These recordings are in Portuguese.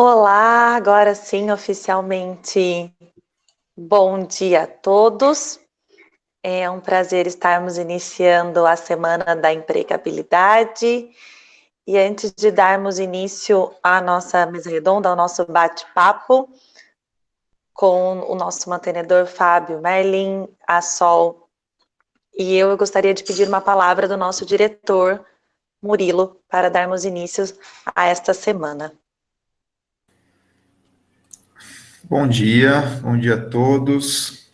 Olá, agora sim, oficialmente, bom dia a todos. É um prazer estarmos iniciando a Semana da Empregabilidade. E antes de darmos início à nossa mesa redonda, ao nosso bate-papo, com o nosso mantenedor Fábio, Merlin, a Sol e eu gostaria de pedir uma palavra do nosso diretor, Murilo, para darmos início a esta semana. Bom dia a todos.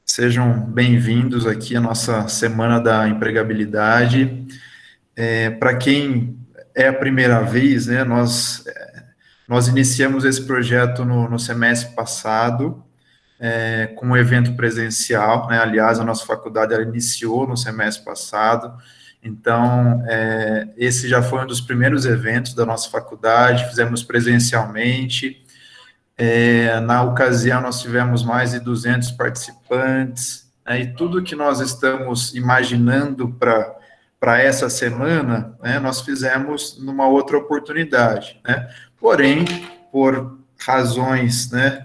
Sejam bem-vindos aqui à nossa Semana da Empregabilidade. Para quem é a primeira vez, né, nós iniciamos esse projeto no semestre passado, com um evento presencial, né? Aliás, a nossa faculdade ela iniciou no semestre passado, então esse já foi um dos primeiros eventos da nossa faculdade, fizemos presencialmente. Na ocasião, nós tivemos mais de 200 participantes, né, e tudo que nós estamos imaginando para essa semana, né, nós fizemos numa outra oportunidade, né, porém, por razões, né,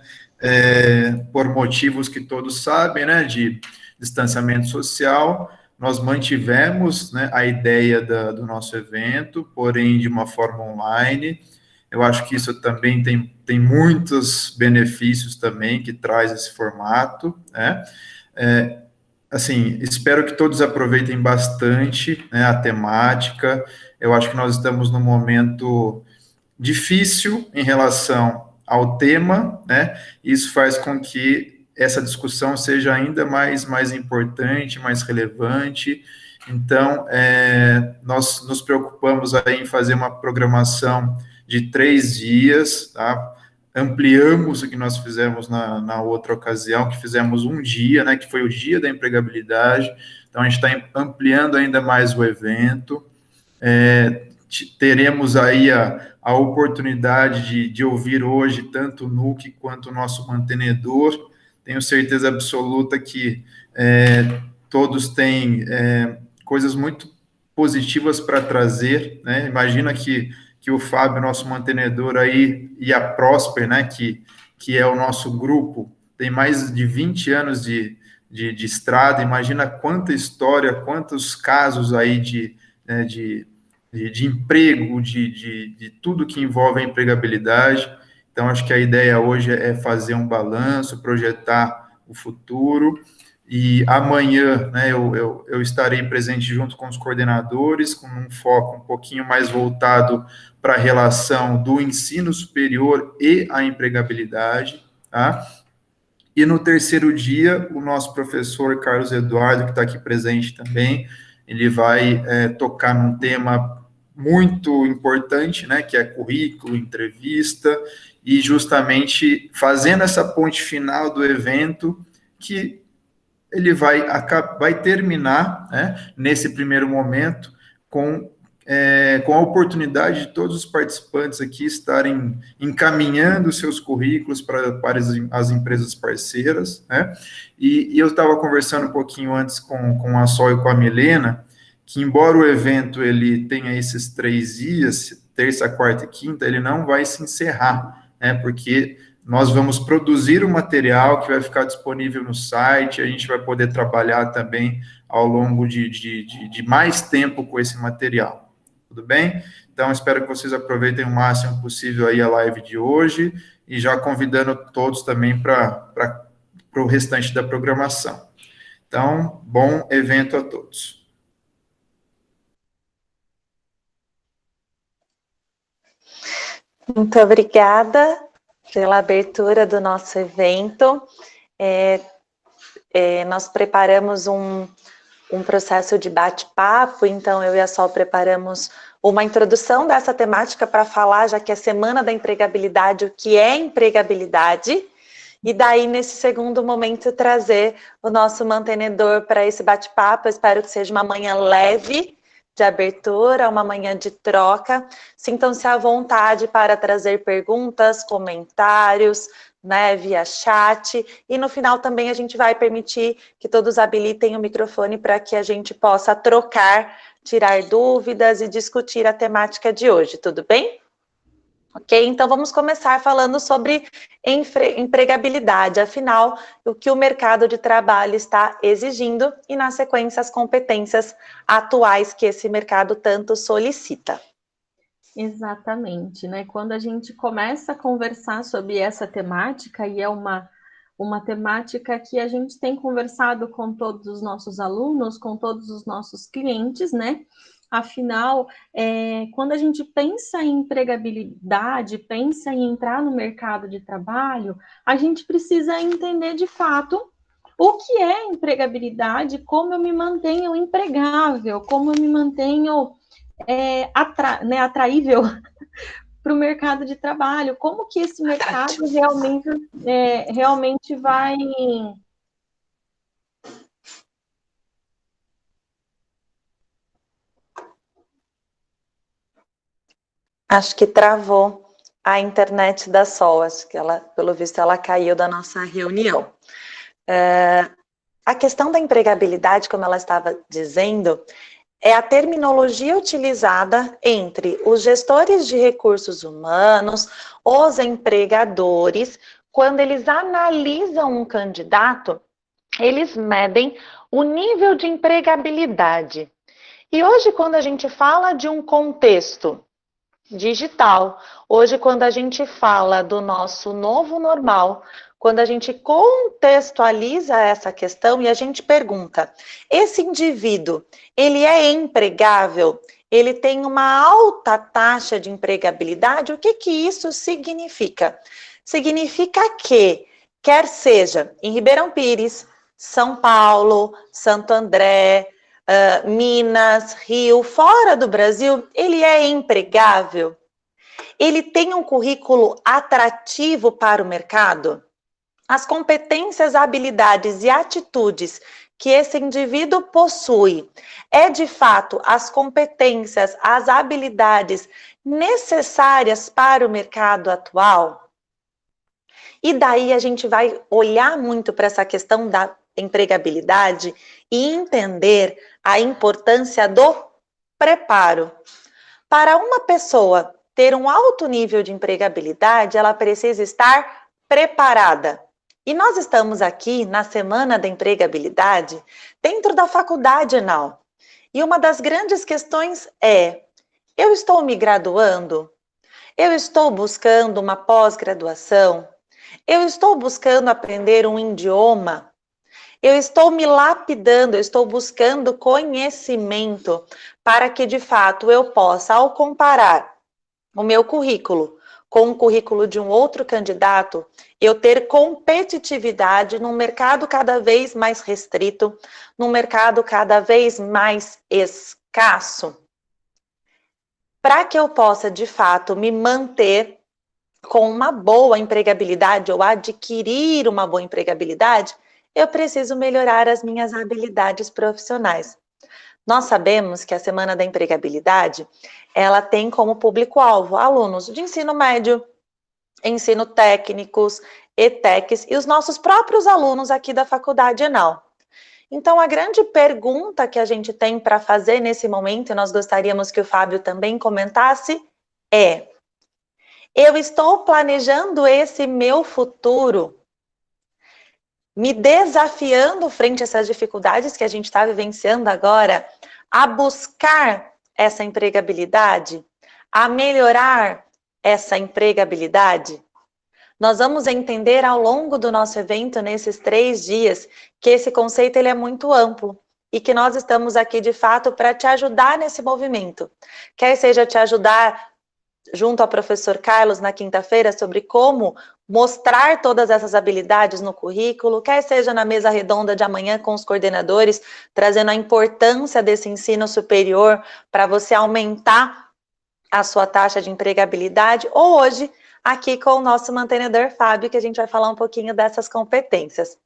por motivos que todos sabem, né, de distanciamento social, nós mantivemos, né, a ideia do nosso evento, porém de uma forma online. Eu acho que isso também tem muitos benefícios também que traz esse formato, né? Assim, espero que todos aproveitem bastante, né, a temática. Eu acho que nós estamos num momento difícil em relação ao tema, né? Isso faz com que essa discussão seja ainda mais importante, mais relevante. Então, nós nos preocupamos aí em fazer uma programação de 3 dias, tá? Ampliamos o que nós fizemos na outra ocasião, que fizemos um dia, né, que foi o dia da empregabilidade. Então, a gente está ampliando ainda mais o evento. Teremos aí a oportunidade de ouvir hoje tanto o NUC quanto o nosso mantenedor. Tenho certeza absoluta que todos têm coisas muito positivas para trazer, né? Imagina que o Fábio, nosso mantenedor aí, e a Prosper, né, que é o nosso grupo, tem mais de 20 anos de estrada. Imagina quanta história, quantos casos aí né, de emprego, de tudo que envolve a empregabilidade. Então, acho que a ideia hoje é fazer um balanço, projetar o futuro, e amanhã, né, eu estarei presente junto com os coordenadores, com um foco um pouquinho mais voltado para a relação do ensino superior e a empregabilidade, tá? E no terceiro dia, o nosso professor Carlos Eduardo, que está aqui presente também, ele vai tocar num tema muito importante, né, que é currículo, entrevista, e justamente fazendo essa ponte final do evento, que ele vai terminar, né, nesse primeiro momento, com a oportunidade de todos os participantes aqui estarem encaminhando seus currículos para as empresas parceiras, né? E eu estava conversando um pouquinho antes com a Sol e com a Milena, que embora o evento ele tenha esses 3 dias, terça, quarta e quinta, ele não vai se encerrar, né? Porque nós vamos produzir o material que vai ficar disponível no site, a gente vai poder trabalhar também ao longo de mais tempo com esse material. Tudo bem? Então, espero que vocês aproveitem o máximo possível aí a live de hoje e já convidando todos também para o restante da programação. Então, bom evento a todos. Muito obrigada pela abertura do nosso evento. Nós preparamos um processo de bate-papo, então eu e a Sol preparamos uma introdução dessa temática para falar, já que é Semana da Empregabilidade, o que é empregabilidade, e daí, nesse segundo momento, trazer o nosso mantenedor para esse bate-papo. Eu espero que seja uma manhã leve de abertura, uma manhã de troca. Sintam-se à vontade para trazer perguntas, comentários, né, via chat, e no final também a gente vai permitir que todos habilitem o microfone para que a gente possa trocar, tirar dúvidas e discutir a temática de hoje, tudo bem? Ok? Então, vamos começar falando sobre empregabilidade, afinal, o que o mercado de trabalho está exigindo e, na sequência, as competências atuais que esse mercado tanto solicita. Exatamente, né? Quando a gente começa a conversar sobre essa temática, e é uma temática que a gente tem conversado com todos os nossos alunos, com todos os nossos clientes, né? Afinal, quando a gente pensa em empregabilidade, pensa em entrar no mercado de trabalho, a gente precisa entender de fato o que é empregabilidade, como eu me mantenho empregável, como eu me mantenho atraível para o mercado de trabalho, como que esse mercado realmente vai... Acho que travou a internet da Sol, acho que ela, pelo visto, ela caiu da nossa reunião. A questão da empregabilidade, como ela estava dizendo, é a terminologia utilizada entre os gestores de recursos humanos, os empregadores, quando eles analisam um candidato, eles medem o nível de empregabilidade. E hoje, quando a gente fala de um contexto digital, hoje, quando a gente fala do nosso novo normal, quando a gente contextualiza essa questão e a gente pergunta, esse indivíduo, ele é empregável? Ele tem uma alta taxa de empregabilidade? O que que isso significa? Significa que, quer seja em Ribeirão Pires, São Paulo, Santo André, Minas, Rio, fora do Brasil, ele é empregável? Ele tem um currículo atrativo para o mercado? As competências, habilidades e atitudes que esse indivíduo possui é de fato as competências, as habilidades necessárias para o mercado atual? E daí a gente vai olhar muito para essa questão da empregabilidade e entender a importância do preparo. Para uma pessoa ter um alto nível de empregabilidade, ela precisa estar preparada. E nós estamos aqui na Semana da Empregabilidade dentro da Faculdade ENAU. E uma das grandes questões é: eu estou me graduando? Eu estou buscando uma pós-graduação? Eu estou buscando aprender um idioma? Eu estou me lapidando, eu estou buscando conhecimento para que, de fato, eu possa, ao comparar o meu currículo com o currículo de um outro candidato, eu ter competitividade num mercado cada vez mais restrito, num mercado cada vez mais escasso, para que eu possa, de fato, me manter com uma boa empregabilidade ou adquirir uma boa empregabilidade, eu preciso melhorar as minhas habilidades profissionais. Nós sabemos que a Semana da Empregabilidade, ela tem como público-alvo alunos de ensino médio, ensino técnicos, ETECs e os nossos próprios alunos aqui da Faculdade ENAU. Então, a grande pergunta que a gente tem para fazer nesse momento, e nós gostaríamos que o Fábio também comentasse, é: eu estou planejando esse meu futuro, me desafiando frente a essas dificuldades que a gente está vivenciando agora, a buscar essa empregabilidade, a melhorar essa empregabilidade? Nós vamos entender ao longo do nosso evento, nesses 3 dias, que esse conceito ele é muito amplo e que nós estamos aqui, de fato, para te ajudar nesse movimento. Quer seja te ajudar junto ao professor Carlos na quinta-feira sobre como mostrar todas essas habilidades no currículo, quer seja na mesa redonda de amanhã com os coordenadores, trazendo a importância desse ensino superior para você aumentar a sua taxa de empregabilidade, ou hoje, aqui com o nosso mantenedor Fábio, que a gente vai falar um pouquinho dessas competências.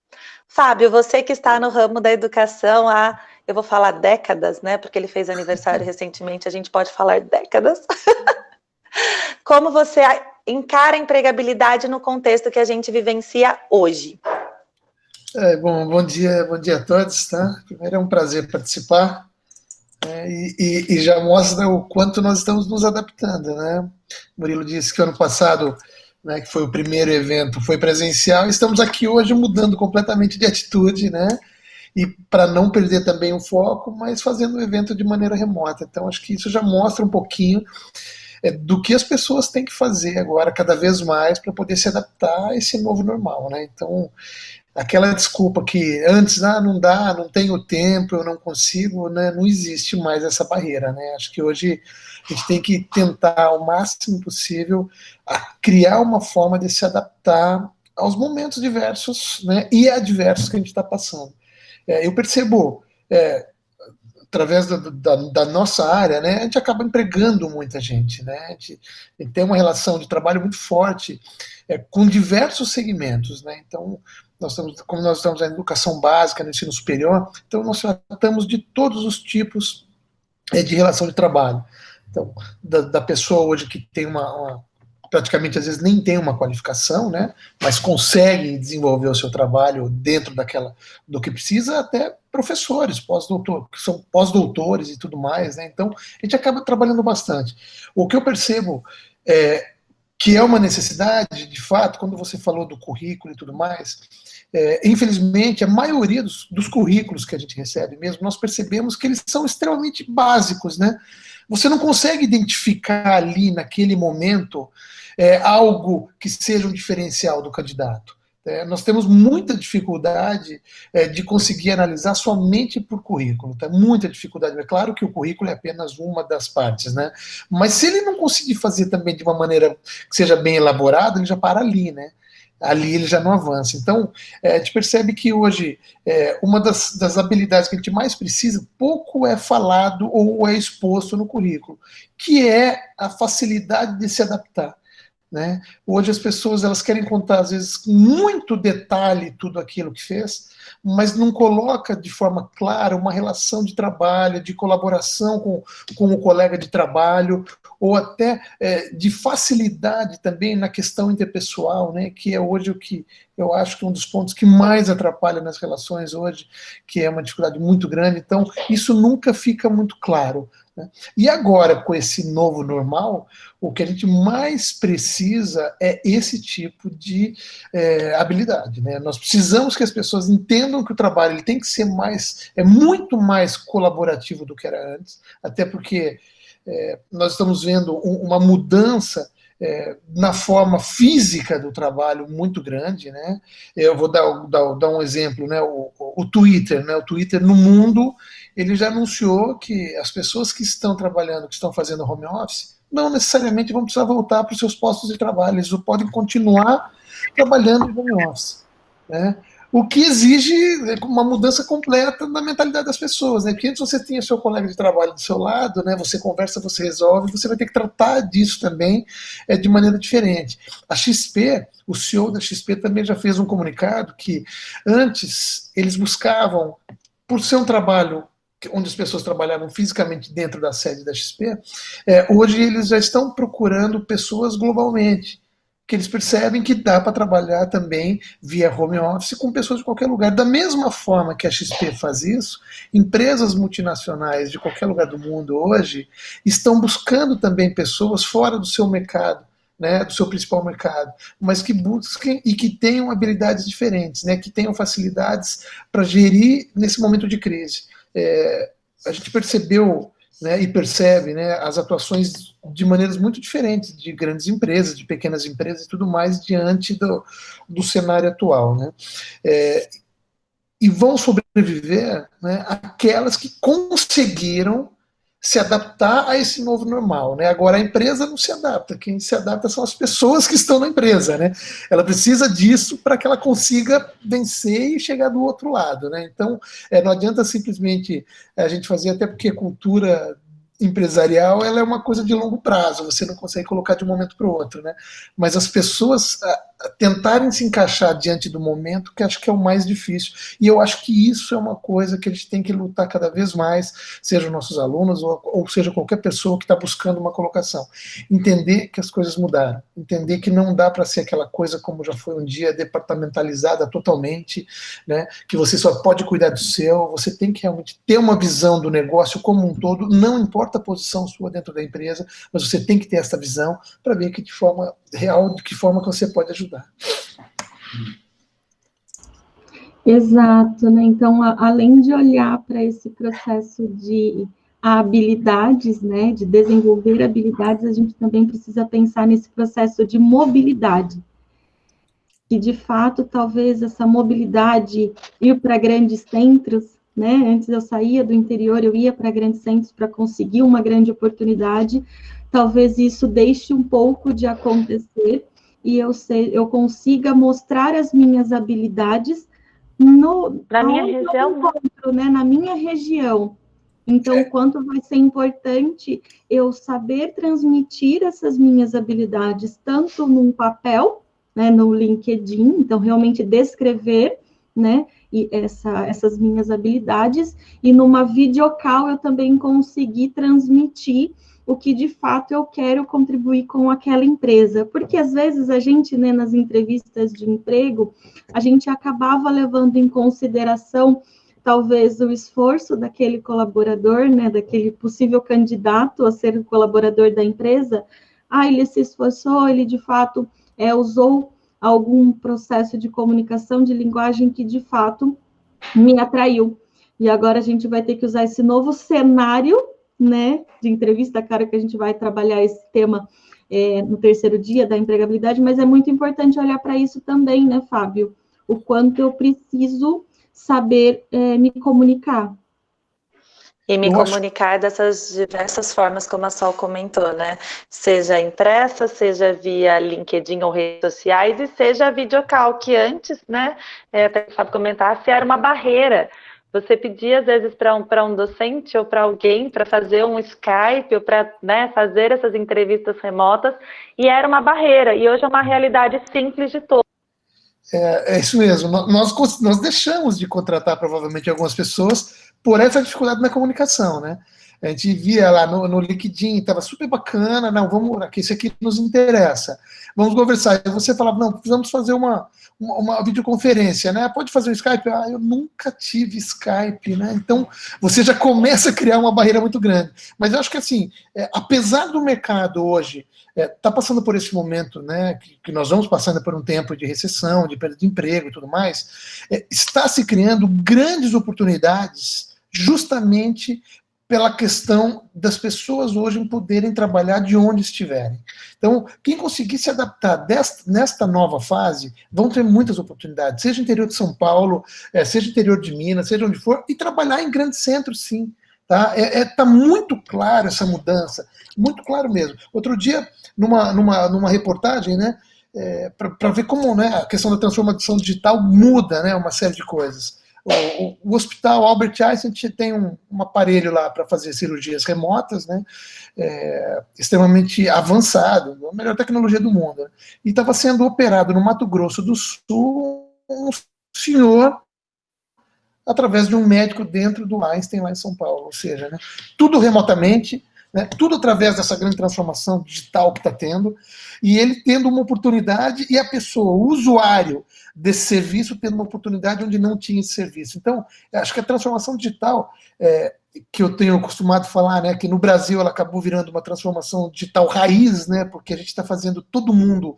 Fábio, você que está no ramo da educação há, eu vou falar décadas, né, porque ele fez aniversário recentemente, a gente pode falar décadas. Como você encara a empregabilidade no contexto que a gente vivencia hoje? Bom dia a todos, tá? Primeiro é um prazer participar. E já mostra o quanto nós estamos nos adaptando, né? O Murilo disse que ano passado, né, que foi o primeiro evento, foi presencial, estamos aqui hoje mudando completamente de atitude, né? E para não perder também o foco, mas fazendo o evento de maneira remota. Então, acho que isso já mostra um pouquinho do que as pessoas têm que fazer agora, cada vez mais, para poder se adaptar a esse novo normal, né? Então, aquela desculpa que antes, não dá, não tenho tempo, eu não consigo, né? Não existe mais essa barreira, né? Acho que hoje a gente tem que tentar o máximo possível a criar uma forma de se adaptar aos momentos diversos, né, e adversos que a gente está passando. Eu percebo, através da nossa área, né, a gente acaba empregando muita gente, né, a gente tem uma relação de trabalho muito forte com diversos segmentos, né, então como nós estamos na educação básica, no ensino superior, então nós tratamos de todos os tipos de relação de trabalho. Então, da pessoa hoje que tem praticamente às vezes nem tem uma qualificação, né, mas consegue desenvolver o seu trabalho dentro do que precisa, até professores, que são pós-doutores e tudo mais, né, então a gente acaba trabalhando bastante. O que eu percebo que é uma necessidade, de fato, quando você falou do currículo e tudo mais, infelizmente, a maioria dos currículos que a gente recebe mesmo, nós percebemos que eles são extremamente básicos, né? Você não consegue identificar ali, naquele momento, algo que seja um diferencial do candidato. Nós temos muita dificuldade de conseguir analisar somente por currículo, tá? Muita dificuldade. É claro que o currículo é apenas uma das partes, né? Mas se ele não conseguir fazer também de uma maneira que seja bem elaborada, ele já para ali, né? Ali ele já não avança. Então, a gente percebe que hoje uma das habilidades que a gente mais precisa, pouco é falado ou é exposto no currículo, que é a facilidade de se adaptar. Né? Hoje as pessoas elas querem contar, às vezes, com muito detalhe tudo aquilo que fez, mas não coloca de forma clara uma relação de trabalho, de colaboração com o colega de trabalho, ou até de facilidade também na questão interpessoal, né? Que é hoje o que eu acho que é um dos pontos que mais atrapalha nas relações hoje, que é uma dificuldade muito grande. Então, isso nunca fica muito claro. Né? E agora, com esse novo normal, o que a gente mais precisa é esse tipo de habilidade. Né? Nós precisamos que as pessoas entendam que o trabalho ele tem que ser muito mais colaborativo do que era antes, até porque nós estamos vendo uma mudança na forma física do trabalho muito grande, né? Eu vou dar um exemplo, né? O Twitter, né? O Twitter no mundo ele já anunciou que as pessoas que estão trabalhando, que estão fazendo home office, não necessariamente vão precisar voltar para os seus postos de trabalho, eles podem continuar trabalhando em home office, né? O que exige uma mudança completa na mentalidade das pessoas, né? Porque antes você tinha seu colega de trabalho do seu lado, né? Você conversa, você resolve, você vai ter que tratar disso também de maneira diferente. A XP, o CEO da XP também já fez um comunicado que antes eles buscavam, por ser um trabalho onde as pessoas trabalhavam fisicamente dentro da sede da XP, hoje eles já estão procurando pessoas globalmente, que eles percebem que dá para trabalhar também via home office com pessoas de qualquer lugar. Da mesma forma que a XP faz isso, empresas multinacionais de qualquer lugar do mundo hoje estão buscando também pessoas fora do seu mercado, né, do seu principal mercado, mas que busquem e que tenham habilidades diferentes, né, que tenham facilidades para gerir nesse momento de crise. A gente percebeu, né, e percebe, né, as atuações de maneiras muito diferentes de grandes empresas, de pequenas empresas e tudo mais diante do cenário atual. Né? E vão sobreviver, né, aquelas que conseguiram se adaptar a esse novo normal. Né? Agora, a empresa não se adapta, quem se adapta são as pessoas que estão na empresa. Né? Ela precisa disso para que ela consiga vencer e chegar do outro lado. Né? Então, não adianta simplesmente a gente fazer, até porque cultura empresarial ela é uma coisa de longo prazo, você não consegue colocar de um momento para o outro. Né? Mas as pessoas, tentarem se encaixar diante do momento, que acho que é o mais difícil. E eu acho que isso é uma coisa que a gente tem que lutar cada vez mais, seja nossos alunos ou seja qualquer pessoa que está buscando uma colocação. Entender que as coisas mudaram, entender que não dá para ser aquela coisa como já foi um dia, departamentalizada totalmente, né, que você só pode cuidar do seu, você tem que realmente ter uma visão do negócio como um todo, não importa a posição sua dentro da empresa, mas você tem que ter essa visão para ver que de forma real, de que forma que você pode ajudar. Exato, né? Então, além de olhar para esse processo de habilidades, né, de desenvolver habilidades, a gente também precisa pensar nesse processo de mobilidade. Que, de fato, talvez essa mobilidade, ir para grandes centros, né? Antes eu saía do interior, eu ia para grandes centros para conseguir uma grande oportunidade, talvez isso deixe um pouco de acontecer, e eu consiga mostrar as minhas habilidades na minha região, né, na minha região. Então, o quanto vai ser importante eu saber transmitir essas minhas habilidades, tanto num papel, né, no LinkedIn, então realmente descrever, né, e essas minhas habilidades, e numa videocall eu também conseguir transmitir o que de fato eu quero contribuir com aquela empresa, porque às vezes a gente, né, nas entrevistas de emprego, a gente acabava levando em consideração talvez o esforço daquele colaborador, né, daquele possível candidato a ser o colaborador da empresa. Ele se esforçou, ele de fato usou algum processo de comunicação, de linguagem que de fato me atraiu. E agora a gente vai ter que usar esse novo cenário, né, de entrevista, claro que a gente vai trabalhar esse tema no terceiro dia da empregabilidade, mas é muito importante olhar para isso também, né, Fábio? O quanto eu preciso saber me comunicar. E me comunicar dessas diversas formas, como a Sol comentou, né? Seja impressa, seja via LinkedIn ou redes sociais, e seja videocall, que antes, né, até o Fábio comentasse, era uma barreira. Você pedia, às vezes, para um docente ou para alguém para fazer um Skype ou para, né, fazer essas entrevistas remotas, e era uma barreira. E hoje é uma realidade simples de todos. É isso mesmo. Nós deixamos de contratar, provavelmente, algumas pessoas por essa dificuldade na comunicação, né? A gente via lá no LinkedIn, estava super bacana, não, vamos, isso aqui nos interessa, vamos conversar. E você falava, não, precisamos fazer uma videoconferência, né? Pode fazer um Skype? Eu nunca tive Skype, né? Então, você já começa a criar uma barreira muito grande. Mas eu acho que, assim, apesar do mercado hoje tá passando por esse momento, né, que nós vamos passando por um tempo de recessão, de perda de emprego e tudo mais, está se criando grandes oportunidades justamente pela questão das pessoas hoje em poderem trabalhar de onde estiverem. Então, quem conseguir se adaptar nesta nova fase, vão ter muitas oportunidades, seja no interior de São Paulo, seja no interior de Minas, seja onde for, e trabalhar em grandes centros, sim. Tá muito claro essa mudança, muito claro mesmo. Outro dia, numa reportagem, né, para ver como, né, a questão da transformação digital muda, né, uma série de coisas. O hospital Albert Einstein tem um aparelho lá para fazer cirurgias remotas, né, extremamente avançado, a melhor tecnologia do mundo. Né, e estava sendo operado no Mato Grosso do Sul um senhor através de um médico dentro do Einstein, lá em São Paulo. Ou seja, né, tudo remotamente, né, tudo através dessa grande transformação digital que está tendo, e ele tendo uma oportunidade, e a pessoa, o usuário desse serviço, tendo uma oportunidade onde não tinha esse serviço. Então, acho que a transformação digital, que eu tenho acostumado a falar, né, que no Brasil ela acabou virando uma transformação digital raiz, né, porque a gente está fazendo todo mundo...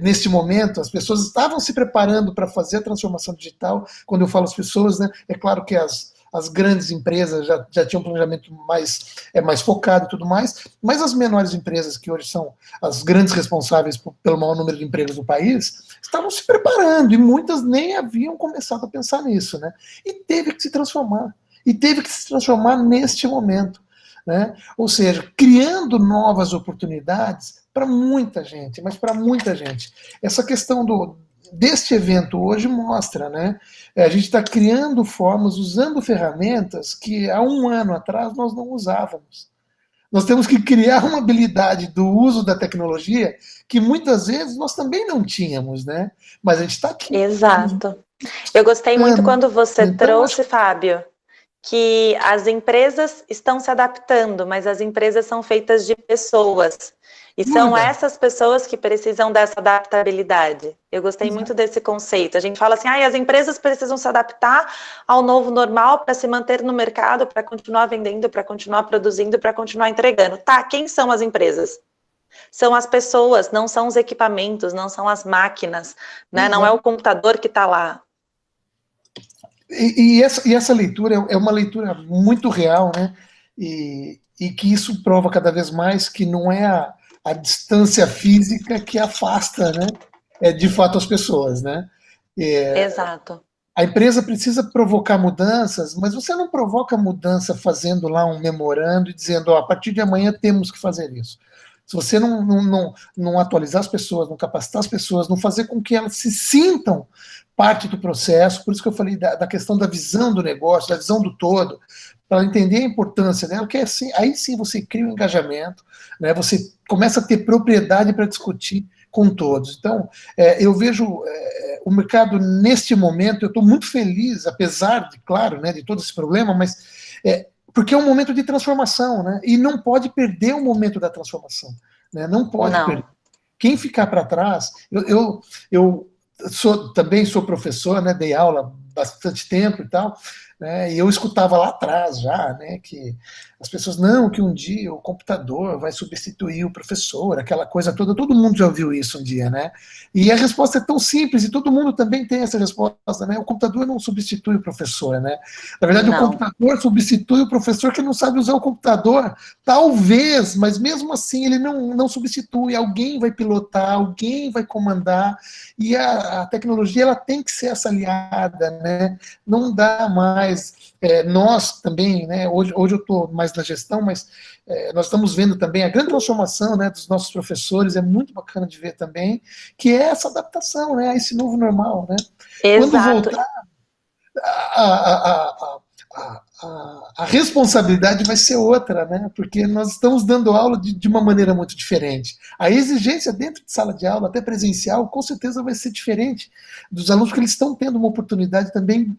neste momento, as pessoas estavam se preparando para fazer a transformação digital. Quando eu falo as pessoas, né, é claro que as grandes empresas já tinham um planejamento mais focado e tudo mais, mas as menores empresas, que hoje são as grandes responsáveis pelo maior número de empregos do país, estavam se preparando, e muitas nem haviam começado a pensar nisso, né? E teve que se transformar. E teve que se transformar neste momento. Né? Ou seja, criando novas oportunidades para muita gente, mas para muita gente. Essa questão deste evento hoje mostra, né? A gente está criando formas, usando ferramentas que há um ano atrás nós não usávamos. Nós temos que criar uma habilidade do uso da tecnologia que muitas vezes nós também não tínhamos, né? Mas a gente está aqui. Exato. Eu gostei muito quando você Então, trouxe, Fábio, que as empresas estão se adaptando, mas as empresas são feitas de pessoas. E são essas pessoas que precisam dessa adaptabilidade. Eu gostei muito desse conceito. A gente fala assim, as empresas precisam se adaptar ao novo normal para se manter no mercado, para continuar vendendo, para continuar produzindo, para continuar entregando. Tá, quem são as empresas? São as pessoas, não são os equipamentos, não são as máquinas, né? Não é o computador que está lá. E essa leitura é uma leitura muito real, né? E que isso prova cada vez mais que não é a distância física que afasta, né? É de fato as pessoas, né? Exato. A empresa precisa provocar mudanças, mas você não provoca mudança fazendo lá um memorando e dizendo, a partir de amanhã temos que fazer isso. Se você não atualizar as pessoas, não capacitar as pessoas, não fazer com que elas se sintam parte do processo, por isso que eu falei da questão da visão do negócio, da visão do todo, para entender a importância dela, que é assim, aí sim você cria um engajamento, né, você começa a ter propriedade para discutir com todos. Então, eu vejo o mercado neste momento, eu estou muito feliz, apesar, claro, né, de todo esse problema, mas porque é um momento de transformação, né, e não pode perder o momento da transformação, né, não pode perder. Quem ficar para trás, eu também sou professor, né, dei aula bastante tempo e tal, né, e eu escutava lá atrás já, né, que as pessoas, não, que um dia o computador vai substituir o professor, aquela coisa toda, todo mundo já ouviu isso um dia, né, e a resposta é tão simples, e todo mundo também tem essa resposta, né, o computador não substitui o professor, né, na verdade o computador substitui o professor que não sabe usar o computador, talvez, mas mesmo assim ele não substitui, alguém vai pilotar, alguém vai comandar, e a tecnologia ela tem que ser essa aliada, né, não dá mais, nós também, né, hoje eu estou mais na gestão, mas nós estamos vendo também a grande transformação, né, dos nossos professores, é muito bacana de ver também, que é essa adaptação, né, a esse novo normal, né. Exato. Quando voltar, a responsabilidade vai ser outra, né, porque nós estamos dando aula de uma maneira muito diferente. A exigência dentro de sala de aula, até presencial, com certeza vai ser diferente dos alunos, porque eles estão tendo uma oportunidade também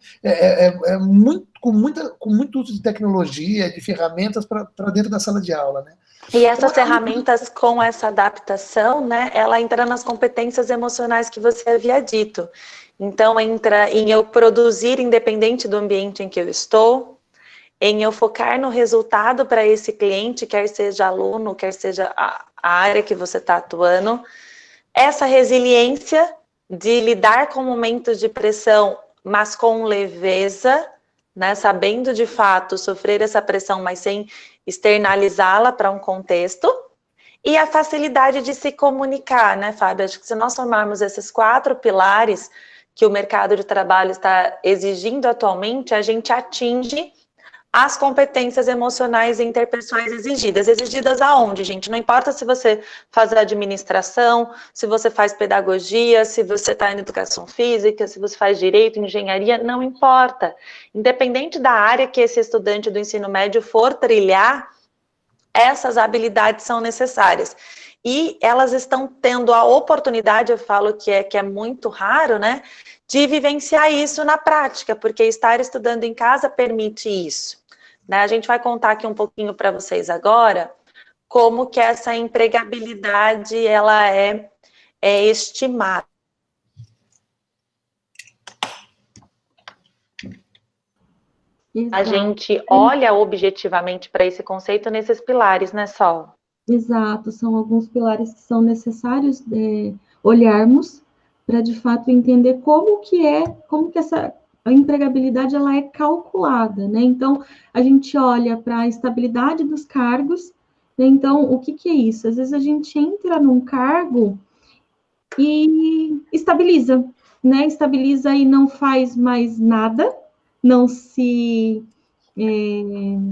com muito uso de tecnologia, de ferramentas para dentro da sala de aula, né. E essas ferramentas com essa adaptação, né, ela entra nas competências emocionais que você havia dito. Então, entra em eu produzir independente do ambiente em que eu estou, em eu focar no resultado para esse cliente, quer seja aluno, quer seja a área que você está atuando. Essa resiliência de lidar com momentos de pressão, mas com leveza, né, sabendo de fato sofrer essa pressão, mas sem externalizá-la para um contexto. E a facilidade de se comunicar, né, Fábio? Acho que se nós formarmos esses 4 pilares que o mercado de trabalho está exigindo atualmente, a gente atinge as competências emocionais e interpessoais exigidas. Exigidas aonde, gente? Não importa se você faz administração, se você faz pedagogia, se você está em educação física, se você faz direito, engenharia, não importa. Independente da área que esse estudante do ensino médio for trilhar, essas habilidades são necessárias. E elas estão tendo a oportunidade, eu falo que é muito raro, né, de vivenciar isso na prática, porque estar estudando em casa permite isso. Né? A gente vai contar aqui um pouquinho para vocês agora como que essa empregabilidade ela é estimada. Exato. A gente olha objetivamente para esse conceito nesses pilares, né, Sol? Exato, são alguns pilares que são necessários olharmos para, de fato, entender como que essa a empregabilidade ela é calculada, né? Então, a gente olha para a estabilidade dos cargos, né? Então, o que é isso? Às vezes a gente entra num cargo e estabiliza, né? Estabiliza e não faz mais nada, não se...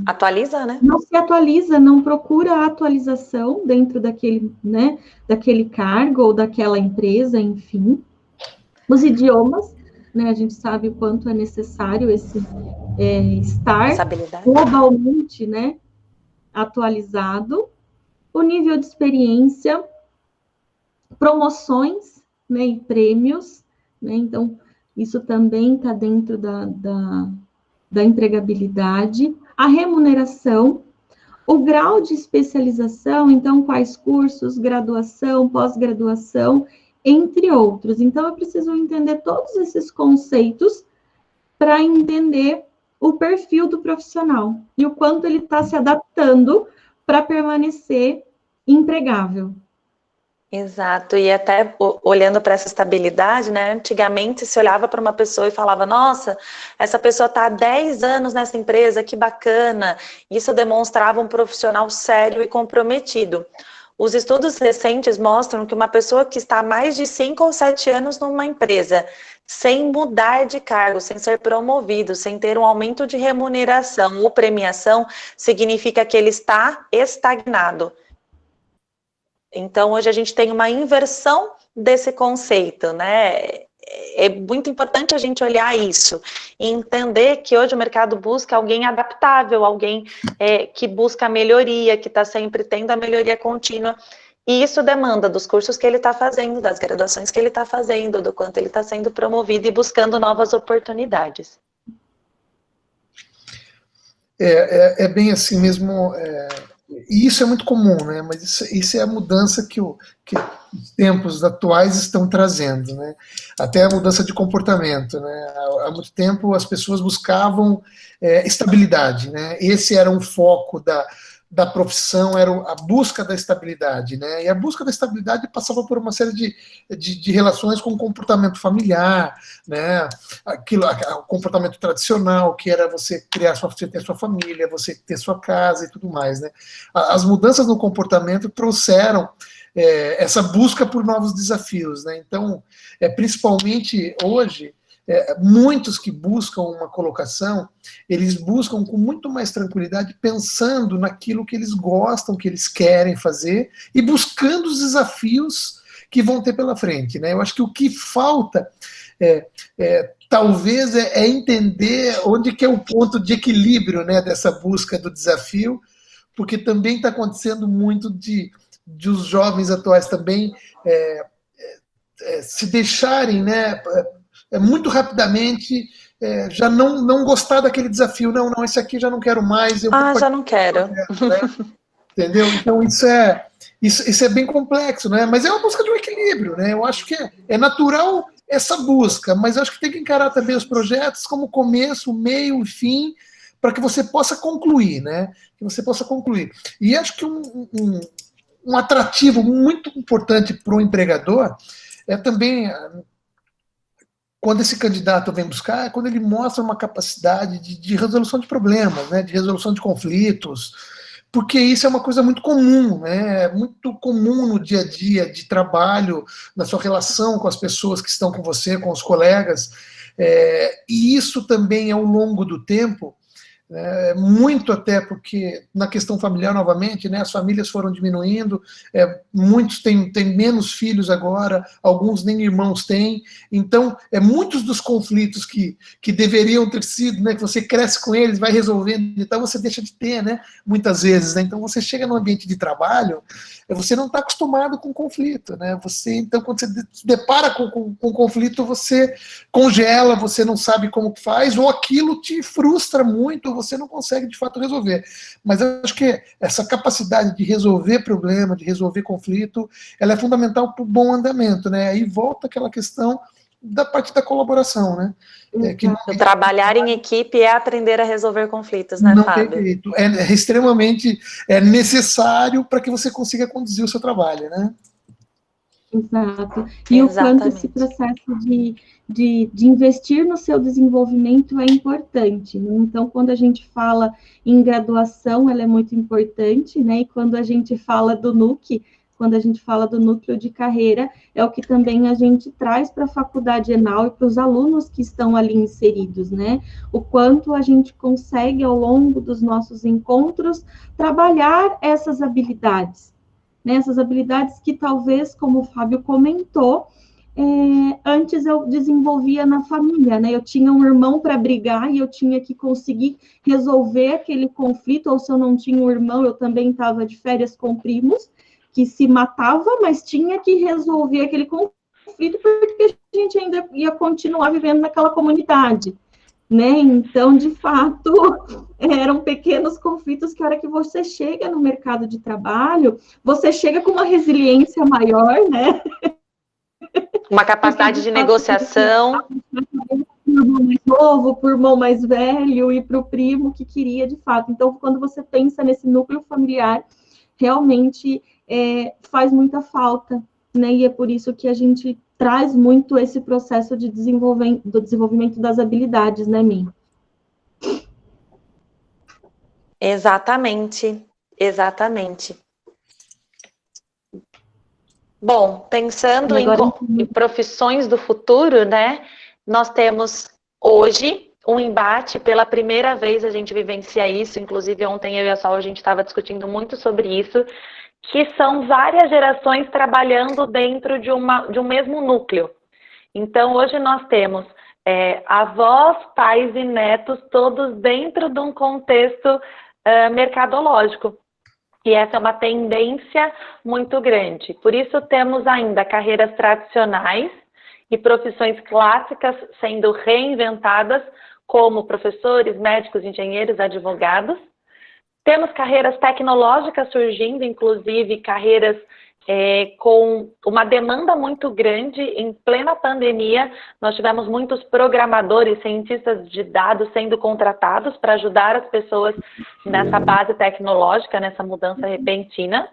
atualiza, né? Não se atualiza, não procura a atualização dentro daquele, né, daquele cargo ou daquela empresa, enfim. Os idiomas, né, a gente sabe o quanto é necessário esse estar globalmente, né, atualizado, o nível de experiência, promoções, né, e prêmios, né? Então, isso também está dentro da empregabilidade, a remuneração, o grau de especialização, então, quais cursos, graduação, pós-graduação, entre outros. Então, eu preciso entender todos esses conceitos para entender o perfil do profissional e o quanto ele está se adaptando para permanecer empregável. Exato, e até olhando para essa estabilidade, né? Antigamente se olhava para uma pessoa e falava, nossa, essa pessoa está há 10 anos nessa empresa, que bacana. Isso demonstrava um profissional sério e comprometido. Os estudos recentes mostram que uma pessoa que está há mais de 5 ou 7 anos numa empresa, sem mudar de cargo, sem ser promovido, sem ter um aumento de remuneração ou premiação, significa que ele está estagnado. Então, hoje a gente tem uma inversão desse conceito, né? É muito importante a gente olhar isso e entender que hoje o mercado busca alguém adaptável, alguém que busca melhoria, que está sempre tendo a melhoria contínua. E isso demanda dos cursos que ele está fazendo, das graduações que ele está fazendo, do quanto ele está sendo promovido e buscando novas oportunidades. É bem assim mesmo. E isso é muito comum, né? Mas isso é a mudança que os tempos atuais estão trazendo, né? Até a mudança de comportamento, né? Há muito tempo as pessoas buscavam estabilidade, né? Esse era um foco da profissão, era a busca da estabilidade, né? E a busca da estabilidade passava por uma série de relações com o comportamento familiar, né? O comportamento tradicional, que era você ter sua família, você ter sua casa e tudo mais, né? As mudanças no comportamento trouxeram essa busca por novos desafios, né? Então, principalmente hoje, muitos que buscam uma colocação, eles buscam com muito mais tranquilidade, pensando naquilo que eles gostam, que eles querem fazer, e buscando os desafios que vão ter pela frente, né? Eu acho que o que falta talvez é entender onde que é o ponto de equilíbrio, né, dessa busca do desafio, porque também está acontecendo muito de os jovens atuais também se deixarem, né, muito rapidamente já não gostar daquele desafio. Não, esse aqui já não quero mais. Já não quero. Né? Entendeu? Então isso é bem complexo, né? Mas é uma busca de um equilíbrio, né? Eu acho que é natural essa busca, mas eu acho que tem que encarar também os projetos como começo, meio e fim, para que você possa concluir, né? Que você possa concluir. E acho que um atrativo muito importante para o empregador é também, quando esse candidato vem buscar, é quando ele mostra uma capacidade de resolução de problemas, né, de resolução de conflitos, porque isso é uma coisa muito comum, né, muito comum no dia a dia de trabalho, na sua relação com as pessoas que estão com você, com os colegas, e isso também, ao longo do tempo, muito até porque na questão familiar, novamente, né, as famílias foram diminuindo, muitos têm menos filhos agora, alguns nem irmãos têm, então muitos dos conflitos que deveriam ter sido, né, que você cresce com eles, vai resolvendo, então você deixa de ter, né, muitas vezes, né, então você chega no ambiente de trabalho, você não está acostumado com conflito, né, então quando você se depara com conflito, você congela, você não sabe como faz, ou aquilo te frustra muito, você não consegue de fato resolver. Mas eu acho que essa capacidade de resolver problema, de resolver conflito, ela é fundamental para o bom andamento, né? Aí volta aquela questão da parte da colaboração, né? Trabalhar em equipe é aprender a resolver conflitos, né, Fábio? Tem jeito. É extremamente necessário para que você consiga conduzir o seu trabalho, né? Exato. E o quanto esse processo de investir no seu desenvolvimento é importante, né? Então, quando a gente fala em graduação, ela é muito importante, né? E quando a gente fala do NUC, quando a gente fala do núcleo de carreira, é o que também a gente traz para a faculdade ENAU e para os alunos que estão ali inseridos, né? O quanto a gente consegue, ao longo dos nossos encontros, trabalhar essas habilidades, né? Essas habilidades que talvez, como o Fábio comentou, antes eu desenvolvia na família, né? Eu tinha um irmão para brigar e eu tinha que conseguir resolver aquele conflito, ou se eu não tinha um irmão, eu também estava de férias com primos, que se matava, mas tinha que resolver aquele conflito, porque a gente ainda ia continuar vivendo naquela comunidade, né? Então, de fato, eram pequenos conflitos que a hora que você chega no mercado de trabalho, você chega com uma resiliência maior, né? Uma capacidade de negociação. Por irmão mais novo, por irmão mais velho e para o primo que queria de fato. Então, quando você pensa nesse núcleo familiar, realmente faz muita falta, né? E é por isso que a gente traz muito esse processo de desenvolvimento das habilidades, né, Mi? Exatamente, exatamente. Bom, pensando em profissões do futuro, né? Nós temos hoje um embate, pela primeira vez a gente vivencia isso, inclusive ontem eu e a Sol a gente estava discutindo muito sobre isso, que são várias gerações trabalhando dentro de um mesmo núcleo. Então, hoje nós temos avós, pais e netos, todos dentro de um contexto mercadológico. E essa é uma tendência muito grande. Por isso, temos ainda carreiras tradicionais e profissões clássicas sendo reinventadas, como professores, médicos, engenheiros, advogados. Temos carreiras tecnológicas surgindo, inclusive carreiras com uma demanda muito grande. Em plena pandemia, nós tivemos muitos programadores, cientistas de dados sendo contratados para ajudar as pessoas nessa base tecnológica, nessa mudança repentina.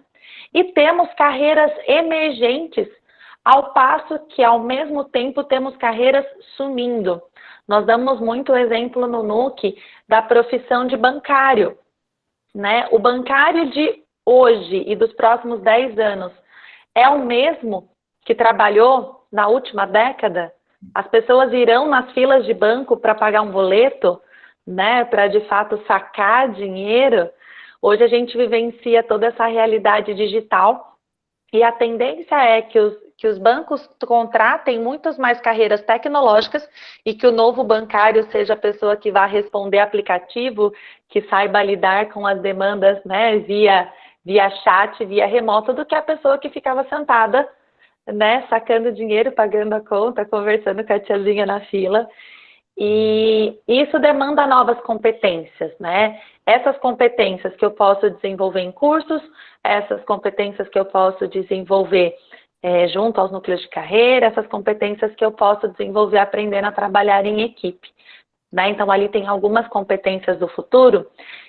E temos carreiras emergentes, ao passo que, ao mesmo tempo, temos carreiras sumindo. Nós damos muito exemplo no NUC da profissão de bancário, né? O bancário de hoje e dos próximos 10 anos é o mesmo que trabalhou na última década? As pessoas irão nas filas de banco para pagar um boleto, né, para de fato sacar dinheiro? Hoje a gente vivencia toda essa realidade digital e a tendência é que os bancos contratem muitas mais carreiras tecnológicas e que o novo bancário seja a pessoa que vá responder aplicativo, que saiba lidar com as demandas, né, via chat, via remoto, do que a pessoa que ficava sentada, né, sacando dinheiro, pagando a conta, conversando com a tiazinha na fila. E isso demanda novas competências, né? Essas competências que eu posso desenvolver em cursos, essas competências que eu posso desenvolver junto aos núcleos de carreira, essas competências que eu posso desenvolver aprendendo a trabalhar em equipe, né? Então, ali tem algumas competências do futuro.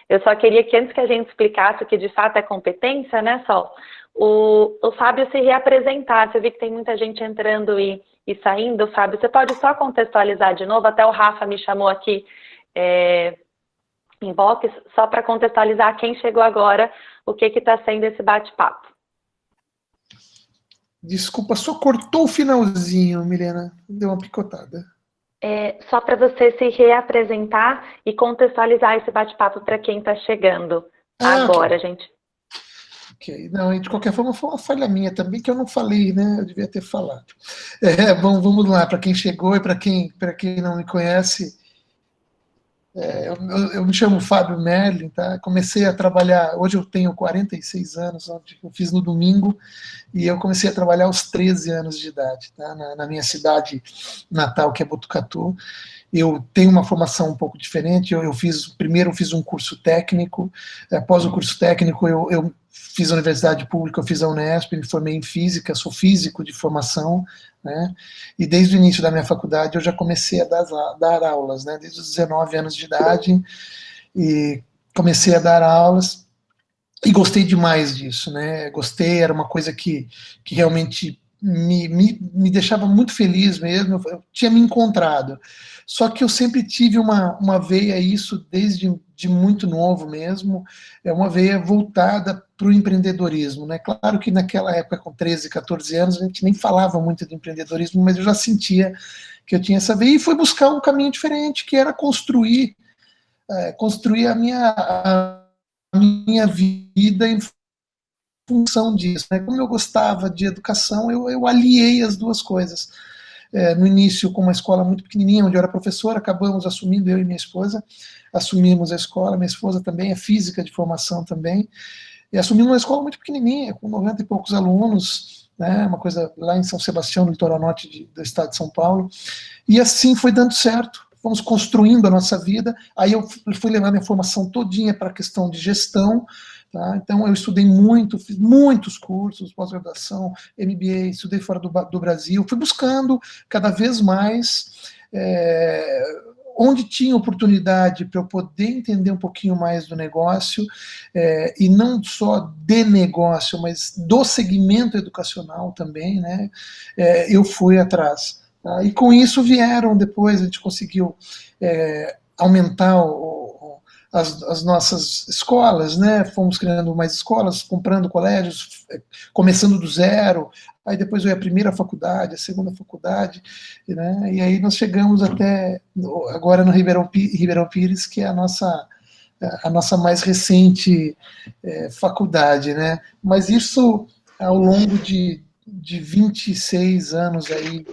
Eu só queria que, antes que a gente explicasse o que de fato é competência, né, Sol, o Fábio se reapresentasse. Eu vi que tem muita gente entrando e saindo. Fábio, você pode só contextualizar de novo? Até o Rafa me chamou aqui em box, só para contextualizar quem chegou agora, o que está sendo esse bate-papo. Desculpa, só cortou o finalzinho, Milena. Deu uma picotada. Só para você se reapresentar e contextualizar esse bate-papo para quem está chegando agora, okay. gente. Ok, não, de qualquer forma foi uma falha minha também, que eu não falei, né? Eu devia ter falado. Bom, vamos lá, para quem chegou e para quem não me conhece, eu me chamo Fábio Merlin, tá? Comecei a trabalhar, hoje eu tenho 46 anos, eu fiz no domingo, e eu comecei a trabalhar aos 13 anos de idade, tá? Na minha cidade natal, que é Botucatu. Eu tenho uma formação um pouco diferente. Primeiro eu fiz um curso técnico, após o curso técnico eu fiz a universidade pública, eu fiz a Unesp, me formei em física, sou físico de formação, né? E desde o início da minha faculdade eu já comecei a dar aulas, né? Desde os 19 anos de idade, e comecei a dar aulas, e gostei demais disso, né? Gostei, era uma coisa que realmente me deixava muito feliz mesmo, eu tinha me encontrado. Só que eu sempre tive uma veia, isso desde de muito novo mesmo, uma veia voltada para o empreendedorismo, né? Claro que naquela época, com 13, 14 anos, a gente nem falava muito de empreendedorismo, mas eu já sentia que eu tinha essa veia, e fui buscar um caminho diferente, que era construir a minha vida em função disso, né? Como eu gostava de educação, eu aliei as duas coisas. No início, com uma escola muito pequenininha, onde eu era professor, acabamos assumindo, eu e minha esposa, assumimos a escola, minha esposa também é física de formação também, e assumimos uma escola muito pequenininha, com 90 e poucos alunos, né? Uma coisa lá em São Sebastião, no litoral norte do estado de São Paulo, e assim foi dando certo. Fomos construindo a nossa vida, aí eu fui levando a formação todinha para a questão de gestão, tá? Então eu estudei muito, fiz muitos cursos, pós-graduação, MBA, estudei fora do Brasil, fui buscando cada vez mais, onde tinha oportunidade para eu poder entender um pouquinho mais do negócio, e não só de negócio, mas do segmento educacional também, né? Eu fui atrás. E com isso vieram depois, a gente conseguiu aumentar as nossas escolas, né? Fomos criando mais escolas, comprando colégios, começando do zero, aí depois veio a primeira faculdade, a segunda faculdade, né? E aí nós chegamos até agora no Ribeirão Pires, que é a nossa mais recente faculdade, né? Mas isso ao longo de 26 anos aí,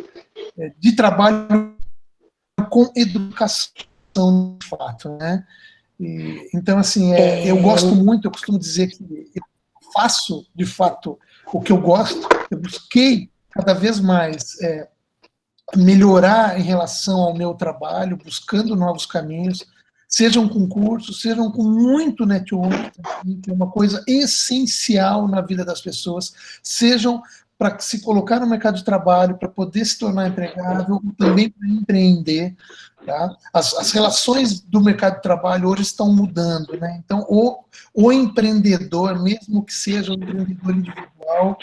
de trabalho com educação, de fato, né? Então, assim, eu gosto muito, eu costumo dizer que eu faço, de fato, o que eu gosto, eu busquei cada vez mais melhorar em relação ao meu trabalho, buscando novos caminhos, sejam com cursos, sejam com muito network, que é uma coisa essencial na vida das pessoas, sejam para se colocar no mercado de trabalho, para poder se tornar empregável, também para empreender. Tá? As relações do mercado de trabalho hoje estão mudando, né? Então, o empreendedor, mesmo que seja um empreendedor individual,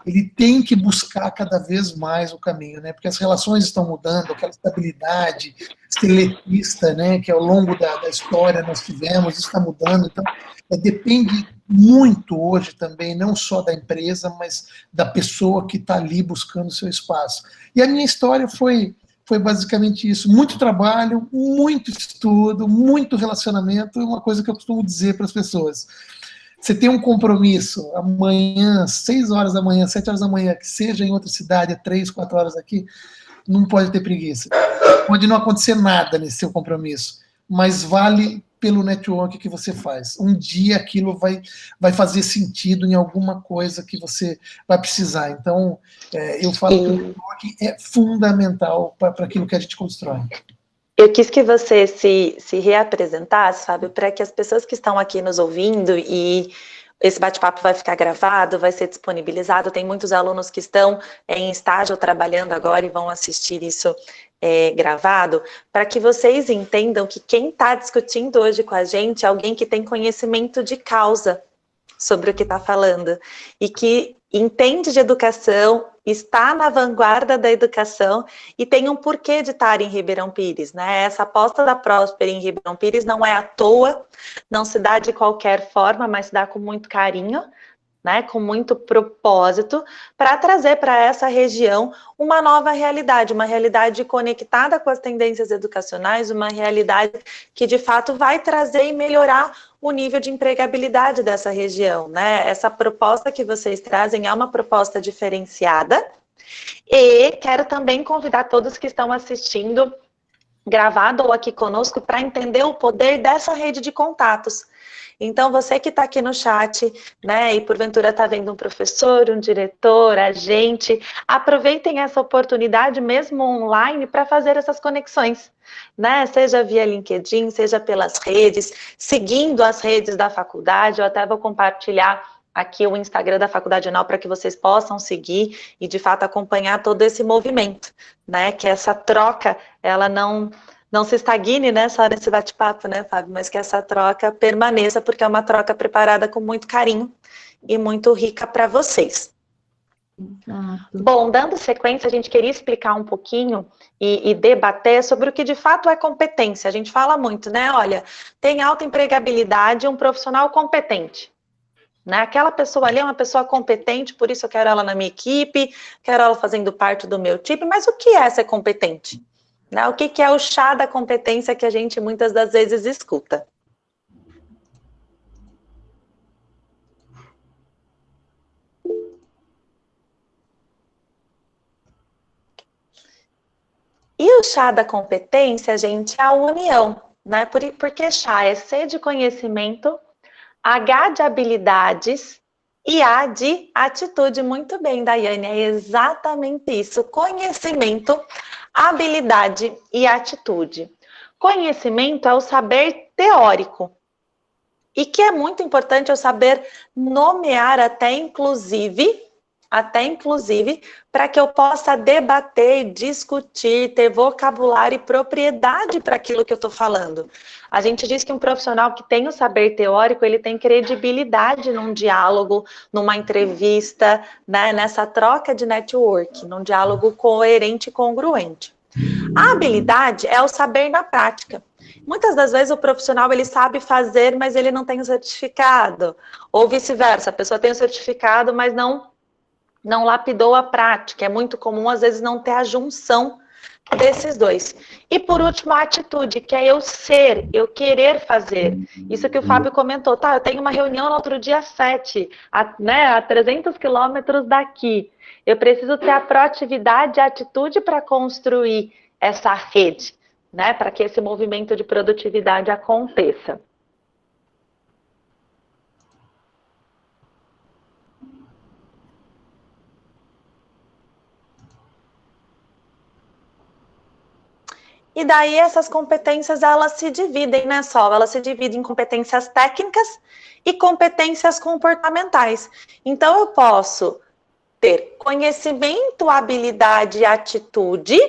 ele tem que buscar cada vez mais o caminho, né? Porque as relações estão mudando, aquela estabilidade seletista, né, que ao longo da história nós tivemos, isso está mudando. Então, depende muito hoje também, não só da empresa, mas da pessoa que está ali buscando o seu espaço. E a minha história foi basicamente isso, muito trabalho, muito estudo, muito relacionamento, uma coisa que eu costumo dizer para as pessoas. Você tem um compromisso amanhã, 6 horas da manhã, 7 horas da manhã, que seja em outra cidade, 3, 4 horas aqui, não pode ter preguiça. Pode não acontecer nada nesse seu compromisso, mas vale pelo network que você faz. Um dia aquilo vai fazer sentido em alguma coisa que você vai precisar. Então, eu falo que o network é fundamental para aquilo que a gente constrói. Eu quis que você se reapresentasse, Fábio, para que as pessoas que estão aqui nos ouvindo, e esse bate-papo vai ficar gravado, vai ser disponibilizado, tem muitos alunos que estão em estágio trabalhando agora e vão assistir isso gravado, para que vocês entendam que quem está discutindo hoje com a gente é alguém que tem conhecimento de causa sobre o que está falando, e que entende de educação, está na vanguarda da educação e tem um porquê de estar em Ribeirão Pires, né? Essa aposta da Prosper em Ribeirão Pires não é à toa, não se dá de qualquer forma, mas se dá com muito carinho, né, com muito propósito, para trazer para essa região uma nova realidade, uma realidade conectada com as tendências educacionais, uma realidade que de fato vai trazer e melhorar o nível de empregabilidade dessa região, né? Essa proposta que vocês trazem é uma proposta diferenciada, e quero também convidar todos que estão assistindo gravado ou aqui conosco para entender o poder dessa rede de contatos. Então, você que está aqui no chat, né, e porventura está vendo um professor, um diretor, agente, aproveitem essa oportunidade mesmo online para fazer essas conexões, né, seja via LinkedIn, seja pelas redes, seguindo as redes da faculdade. Eu até vou compartilhar aqui o Instagram da Faculdade Enal para que vocês possam seguir e, de fato, acompanhar todo esse movimento, né, que essa troca, ela não se estagne, né, só nesse bate-papo, né, Fábio, mas que essa troca permaneça, porque é uma troca preparada com muito carinho e muito rica para vocês. Exato. Bom, dando sequência, a gente queria explicar um pouquinho e debater sobre o que de fato é competência. A gente fala muito, né, olha, tem alta empregabilidade um profissional competente, né? Aquela pessoa ali é uma pessoa competente, por isso eu quero ela na minha equipe, quero ela fazendo parte do meu time, mas o que é ser competente? Né? O que é o chá da competência que a gente muitas das vezes escuta? E o chá da competência, gente, é a união, né? Porque chá é C de conhecimento, H de habilidades e A de atitude. Muito bem, Daiane, é exatamente isso. Conhecimento, habilidade e atitude. Conhecimento é o saber teórico. E que é muito importante eu saber nomear até inclusive, para que eu possa debater, discutir, ter vocabulário e propriedade para aquilo que eu estou falando. A gente diz que um profissional que tem o saber teórico, ele tem credibilidade num diálogo, numa entrevista, né, nessa troca de network, num diálogo coerente e congruente. A habilidade é o saber na prática. Muitas das vezes o profissional ele sabe fazer, mas ele não tem o certificado. Ou vice-versa, a pessoa tem o certificado, mas não lapidou a prática. É muito comum, às vezes, não ter a junção desses dois. E por último, a atitude, que é eu ser, eu querer fazer. Isso que o Fábio comentou, tá, eu tenho uma reunião no outro dia 7, a 300 quilômetros daqui. Eu preciso ter a proatividade e a atitude para construir essa rede, né, para que esse movimento de produtividade aconteça. E daí essas competências, elas se dividem, né, Sol? Elas se dividem em competências técnicas e competências comportamentais. Então, eu posso ter conhecimento, habilidade e atitude,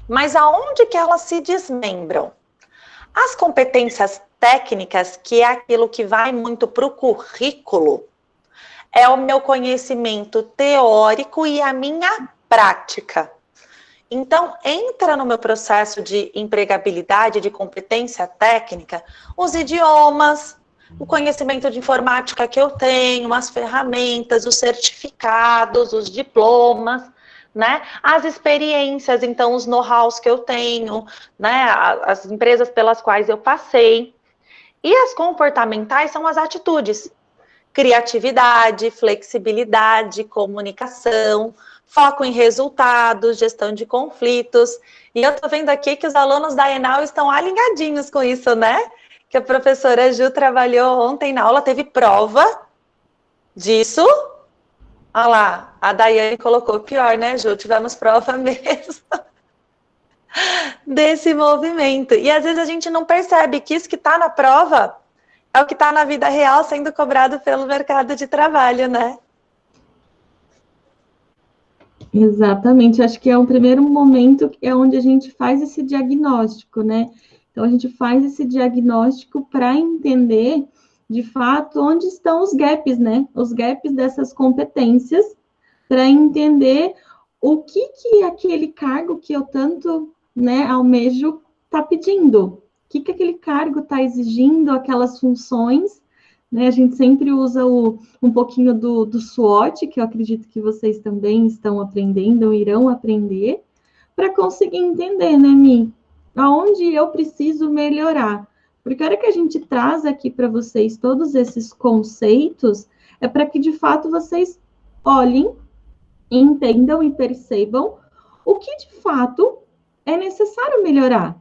mas aonde que elas se desmembram? As competências técnicas, que é aquilo que vai muito para o currículo, é o meu conhecimento teórico e a minha prática. Então, entra no meu processo de empregabilidade, de competência técnica, os idiomas, o conhecimento de informática que eu tenho, as ferramentas, os certificados, os diplomas, né? As experiências, então, os know-hows que eu tenho, né? As empresas pelas quais eu passei. E as comportamentais são as atitudes. Criatividade, flexibilidade, comunicação, foco em resultados, gestão de conflitos. E eu estou vendo aqui que os alunos da Enal estão alinhadinhos com isso, né? Que a professora Ju trabalhou ontem na aula, teve prova disso. Olha lá, a Daiane colocou pior, né, Ju? Tivemos prova mesmo desse movimento. E às vezes a gente não percebe que isso que está na prova é o que está na vida real sendo cobrado pelo mercado de trabalho, né? Exatamente, acho que é um primeiro momento é onde a gente faz esse diagnóstico, né? Então, a gente faz esse diagnóstico para entender, de fato, onde estão os gaps, né? Os gaps dessas competências, para entender o que aquele cargo que eu tanto, né, almejo está pedindo. O que aquele cargo está exigindo, aquelas funções, né? A gente sempre usa um pouquinho do SWOT, que eu acredito que vocês também estão aprendendo, ou irão aprender, para conseguir entender, né, Mi? Aonde eu preciso melhorar. Porque a hora que a gente traz aqui para vocês todos esses conceitos, é para que, de fato, vocês olhem, entendam e percebam o que, de fato, é necessário melhorar.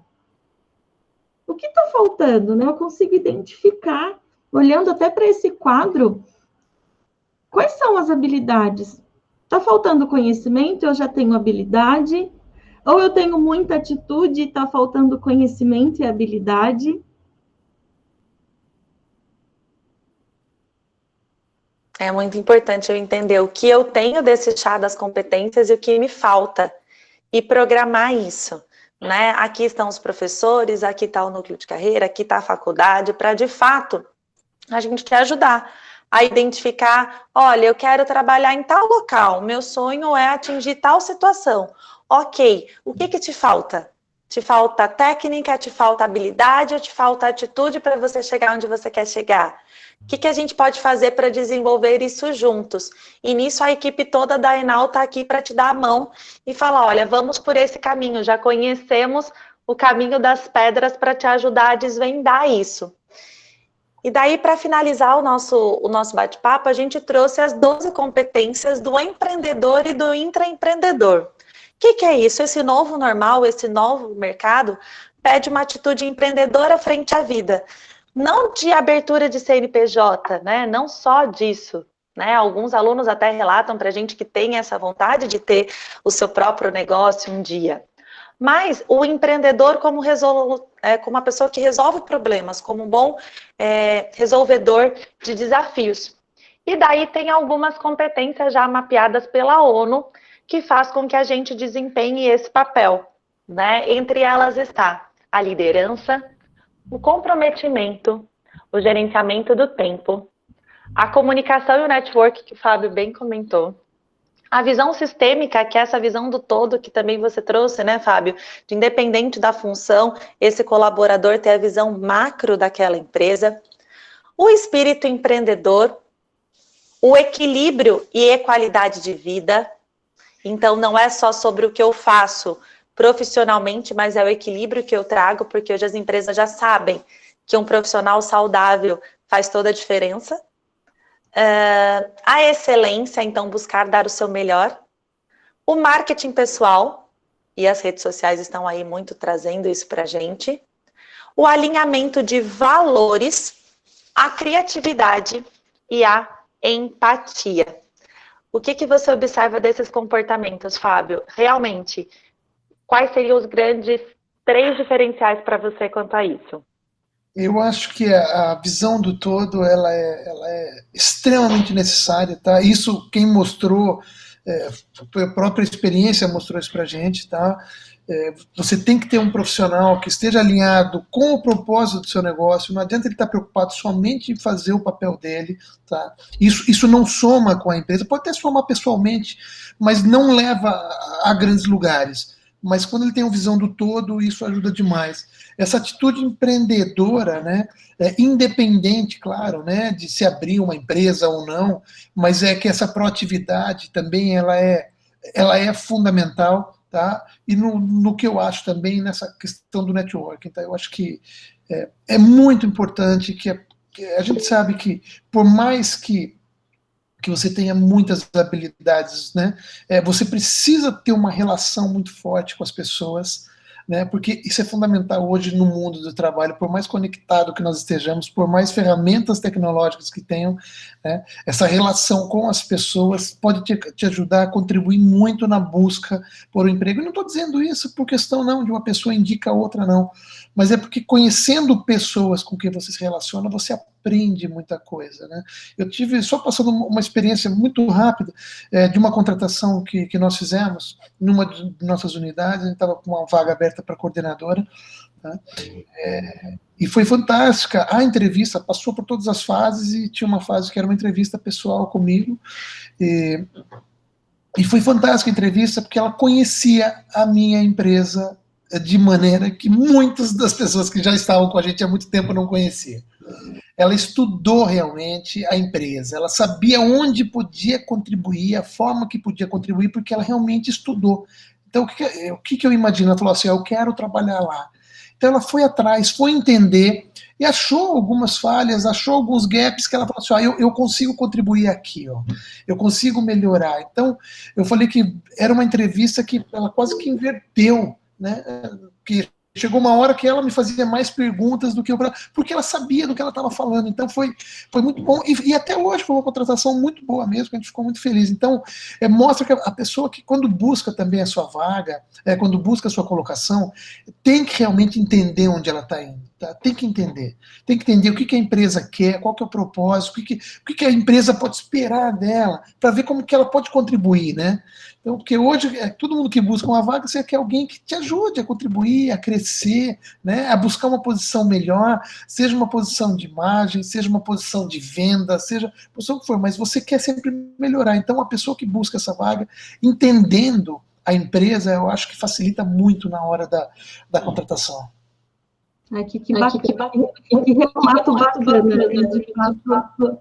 O que está faltando, né? Eu consigo identificar, olhando até para esse quadro, quais são as habilidades? Está faltando conhecimento, eu já tenho habilidade, ou eu tenho muita atitude e está faltando conhecimento e habilidade? É muito importante eu entender o que eu tenho desse chá das competências e o que me falta, e programar isso, né? Aqui estão os professores, aqui está o núcleo de carreira, aqui está a faculdade, para de fato a gente te ajudar a identificar, olha, eu quero trabalhar em tal local, meu sonho é atingir tal situação. Ok, o que te falta? Te falta técnica, te falta habilidade ou te falta atitude para você chegar onde você quer chegar? O que a gente pode fazer para desenvolver isso juntos? E nisso a equipe toda da Enal está aqui para te dar a mão e falar, olha, vamos por esse caminho, já conhecemos o caminho das pedras para te ajudar a desvendar isso. E daí, para finalizar o nosso bate-papo, a gente trouxe as 12 competências do empreendedor e do intraempreendedor, que é isso? Esse novo normal, esse novo mercado pede uma atitude empreendedora frente à vida. Não de abertura de CNPJ, né? Não só disso. Né? Alguns alunos até relatam para a gente que tem essa vontade de ter o seu próprio negócio um dia. Mas o empreendedor como uma pessoa que resolve problemas, como um bom resolvedor de desafios. E daí tem algumas competências já mapeadas pela ONU que faz com que a gente desempenhe esse papel. Né? Entre elas está a liderança, o comprometimento, o gerenciamento do tempo, a comunicação e o network, que o Fábio bem comentou, a visão sistêmica, que é essa visão do todo que também você trouxe, né, Fábio? De independente da função, esse colaborador ter a visão macro daquela empresa, o espírito empreendedor, o equilíbrio e equalidade de vida. Então, não é só sobre o que eu faço profissionalmente, mas é o equilíbrio que eu trago, porque hoje as empresas já sabem que um profissional saudável faz toda a diferença. A excelência, então buscar dar o seu melhor, o marketing pessoal, e as redes sociais estão aí muito trazendo isso para a gente, o alinhamento de valores, a criatividade e a empatia. O que você observa desses comportamentos, Fábio? Realmente, quais seriam os grandes 3 diferenciais para você quanto a isso? Eu acho que a visão do todo ela é extremamente necessária, tá? Isso quem mostrou, a própria experiência mostrou isso para a gente, tá? Você tem que ter um profissional que esteja alinhado com o propósito do seu negócio. Não adianta ele estar preocupado somente em fazer o papel dele, tá? Isso não soma com a empresa, pode até somar pessoalmente, mas não leva a grandes lugares. Mas quando ele tem uma visão do todo, isso ajuda demais. Essa atitude empreendedora, né, independente, claro, né, de se abrir uma empresa ou não, mas é que essa proatividade também ela é fundamental, tá? E no que eu acho também nessa questão do networking, tá? Eu acho que é muito importante que a gente sabe que por mais que você tenha muitas habilidades, né? Você precisa ter uma relação muito forte com as pessoas, né? Porque isso é fundamental hoje no mundo do trabalho, por mais conectado que nós estejamos, por mais ferramentas tecnológicas que tenham, né? Essa relação com as pessoas pode te ajudar a contribuir muito na busca por um emprego. Eu não estou dizendo isso por questão não de uma pessoa indica a outra, não, mas é porque conhecendo pessoas com quem você se relaciona, você aprende muita coisa, né? Eu tive, só passando uma experiência muito rápida, de uma contratação que nós fizemos numa de nossas unidades. A gente estava com uma vaga aberta para coordenadora, tá? E foi fantástica a entrevista, passou por todas as fases e tinha uma fase que era uma entrevista pessoal comigo, e foi fantástica a entrevista porque ela conhecia a minha empresa de maneira que muitas das pessoas que já estavam com a gente há muito tempo não conheciam. Ela estudou realmente a empresa, ela sabia onde podia contribuir, a forma que podia contribuir, porque ela realmente estudou. Então, o que eu imagino? Ela falou assim, eu quero trabalhar lá. Então, ela foi atrás, foi entender, e achou algumas falhas, achou alguns gaps, que ela falou assim, eu consigo contribuir aqui, ó, eu consigo melhorar. Então, eu falei que era uma entrevista que ela quase que inverteu, né, que chegou uma hora que ela me fazia mais perguntas do que eu, porque ela sabia do que ela estava falando. Então foi muito bom, e até hoje foi uma contratação muito boa mesmo, que a gente ficou muito feliz. Então mostra que a pessoa que quando busca também a sua vaga, quando busca a sua colocação, tem que realmente entender onde ela está indo, tá? Tem que entender o que a empresa quer, qual que é o propósito, o que a empresa pode esperar dela, para ver como que ela pode contribuir, né? Então, porque hoje, todo mundo que busca uma vaga, você quer alguém que te ajude a contribuir, a crescer, né, a buscar uma posição melhor, seja uma posição de imagem, seja uma posição de venda, seja a posição que for, mas você quer sempre melhorar. Então, a pessoa que busca essa vaga, entendendo a empresa, eu acho que facilita muito na hora da contratação. Que relato bacana, né? De fato,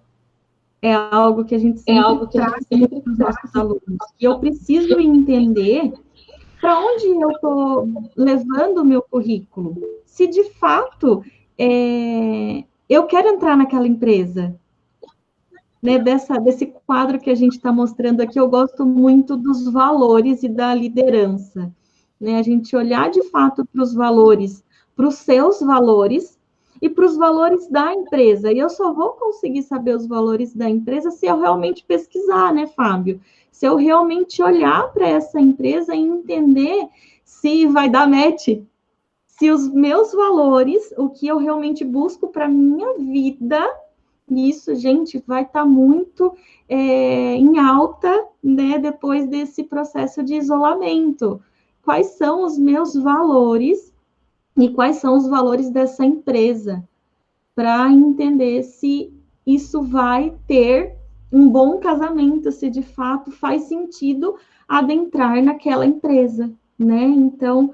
é algo que a gente sempre traz para os nossos alunos. E eu preciso entender para onde eu estou levando o meu currículo. Se de fato eu quero entrar naquela empresa. né, desse quadro que a gente está mostrando aqui, eu gosto muito dos valores e da liderança, né? A gente olhar de fato para os valores, para os seus valores e para os valores da empresa. E eu só vou conseguir saber os valores da empresa se eu realmente pesquisar, né, Fábio? Se eu realmente olhar para essa empresa e entender se vai dar match, se os meus valores, o que eu realmente busco para minha vida, isso, gente, vai estar muito em alta, né, depois desse processo de isolamento. Quais são os meus valores e quais são os valores dessa empresa, para entender se isso vai ter um bom casamento, se de fato faz sentido adentrar naquela empresa, né? Então,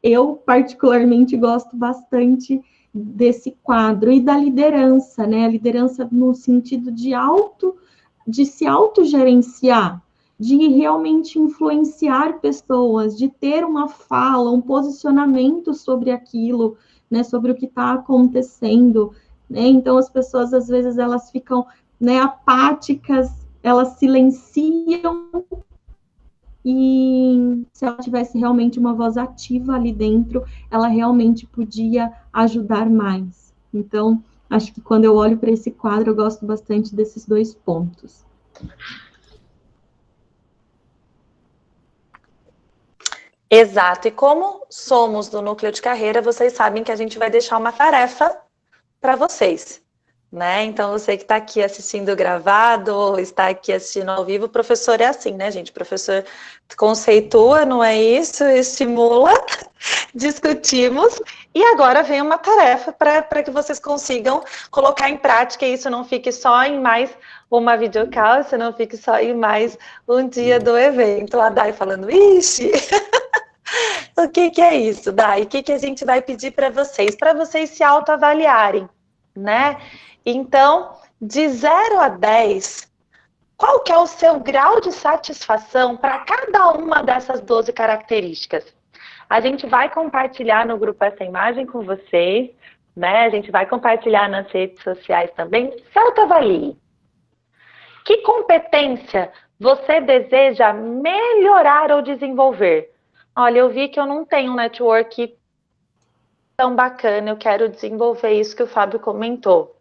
eu particularmente gosto bastante desse quadro e da liderança, né? A liderança no sentido de se autogerenciar, de realmente influenciar pessoas, de ter uma fala, um posicionamento sobre aquilo, né? Sobre o que está acontecendo, né? Então as pessoas às vezes elas ficam, né, apáticas, elas silenciam. E se ela tivesse realmente uma voz ativa ali dentro, ela realmente podia ajudar mais. Então, acho que quando eu olho para esse quadro, eu gosto bastante desses dois pontos. Exato. E como somos do núcleo de carreira, vocês sabem que a gente vai deixar uma tarefa para vocês, né? Então, você que está aqui assistindo gravado ou está aqui assistindo ao vivo, o professor é assim, né, gente? O professor conceitua, não é isso? Estimula, discutimos, e agora vem uma tarefa para que vocês consigam colocar em prática e isso não fique só em mais uma videocall, isso não fique só em mais um dia do evento. A Dai falando, ixi... O que é isso, Dai? O que a gente vai pedir para vocês? Para vocês se autoavaliarem, né? Então, de 0 a 10, qual que é o seu grau de satisfação para cada uma dessas 12 características? A gente vai compartilhar no grupo essa imagem com vocês, né? A gente vai compartilhar nas redes sociais também. Se autoavalie. Que competência você deseja melhorar ou desenvolver? Olha, eu vi que eu não tenho um network tão bacana, eu quero desenvolver isso que o Fábio comentou.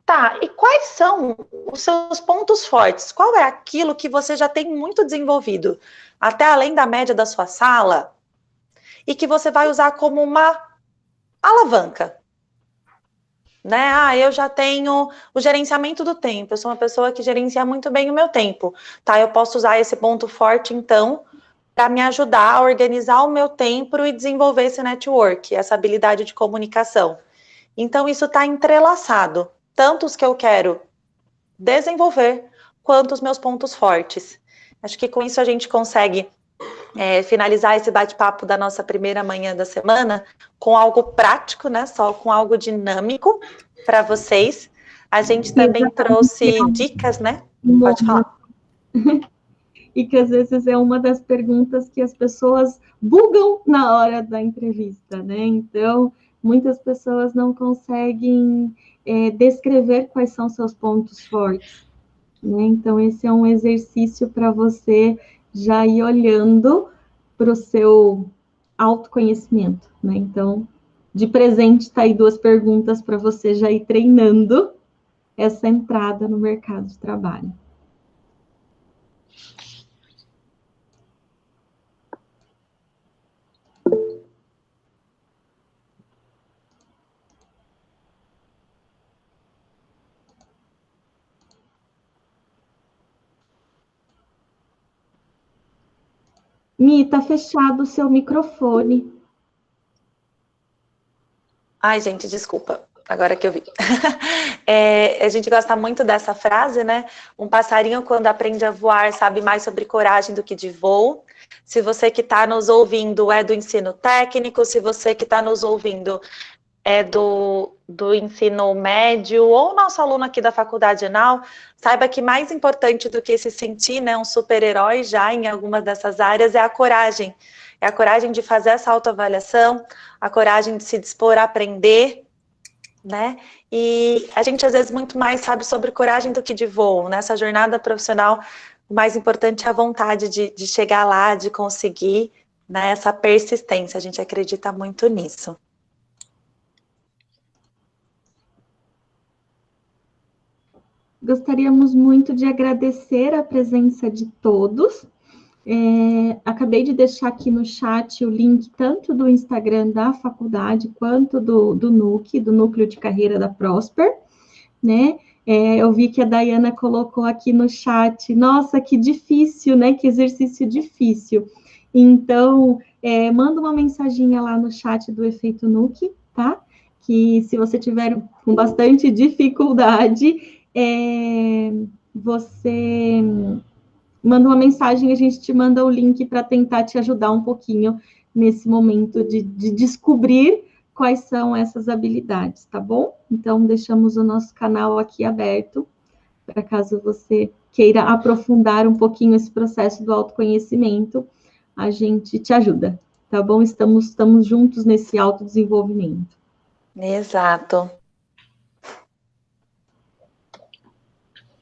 Tá, e quais são os seus pontos fortes? Qual é aquilo que você já tem muito desenvolvido, até além da média da sua sala, e que você vai usar como uma alavanca? Né? Ah, eu já tenho o gerenciamento do tempo, eu sou uma pessoa que gerencia muito bem o meu tempo. Tá, eu posso usar esse ponto forte, então, para me ajudar a organizar o meu tempo e desenvolver esse network, essa habilidade de comunicação. Então, isso está entrelaçado, tanto os que eu quero desenvolver, quanto os meus pontos fortes. Acho que com isso a gente consegue finalizar esse bate-papo da nossa primeira manhã da semana com algo prático, né? Só com algo dinâmico para vocês. A gente também trouxe dicas, né? Pode falar. E que às vezes é uma das perguntas que as pessoas bugam na hora da entrevista, né? Então, muitas pessoas não conseguem descrever quais são seus pontos fortes, né? Então, esse é um exercício para você já ir olhando para o seu autoconhecimento, né? Então, de presente, está aí 2 perguntas para você já ir treinando essa entrada no mercado de trabalho. Mi, tá fechado o seu microfone. Ai, gente, desculpa. Agora que eu vi. A gente gosta muito dessa frase, né? Um passarinho, quando aprende a voar, sabe mais sobre coragem do que de voo. Se você que está nos ouvindo é do ensino técnico, se você que está nos ouvindo é do ensino médio, ou nosso aluno aqui da Faculdade ENAU, saiba que mais importante do que se sentir, né, um super-herói já em algumas dessas áreas é a coragem. É a coragem de fazer essa autoavaliação, a coragem de se dispor a aprender, né? e a gente às vezes muito mais sabe sobre coragem do que de voo. Nessa jornada profissional, o mais importante é a vontade de chegar lá, de conseguir, né, essa persistência, a gente acredita muito nisso. Gostaríamos muito de agradecer a presença de todos. Acabei de deixar aqui no chat o link tanto do Instagram da faculdade quanto do NUC, do Núcleo de Carreira da Prosper, né? Eu vi que a Dayana colocou aqui no chat, nossa, que difícil, né? Que exercício difícil. Então, manda uma mensaginha lá no chat do Efeito NUC, tá? Que se você tiver com bastante dificuldade, você manda uma mensagem, a gente te manda o link para tentar te ajudar um pouquinho nesse momento de descobrir quais são essas habilidades, tá bom? Então, deixamos o nosso canal aqui aberto, para caso você queira aprofundar um pouquinho esse processo do autoconhecimento, a gente te ajuda, tá bom? Estamos juntos nesse autodesenvolvimento. Exato.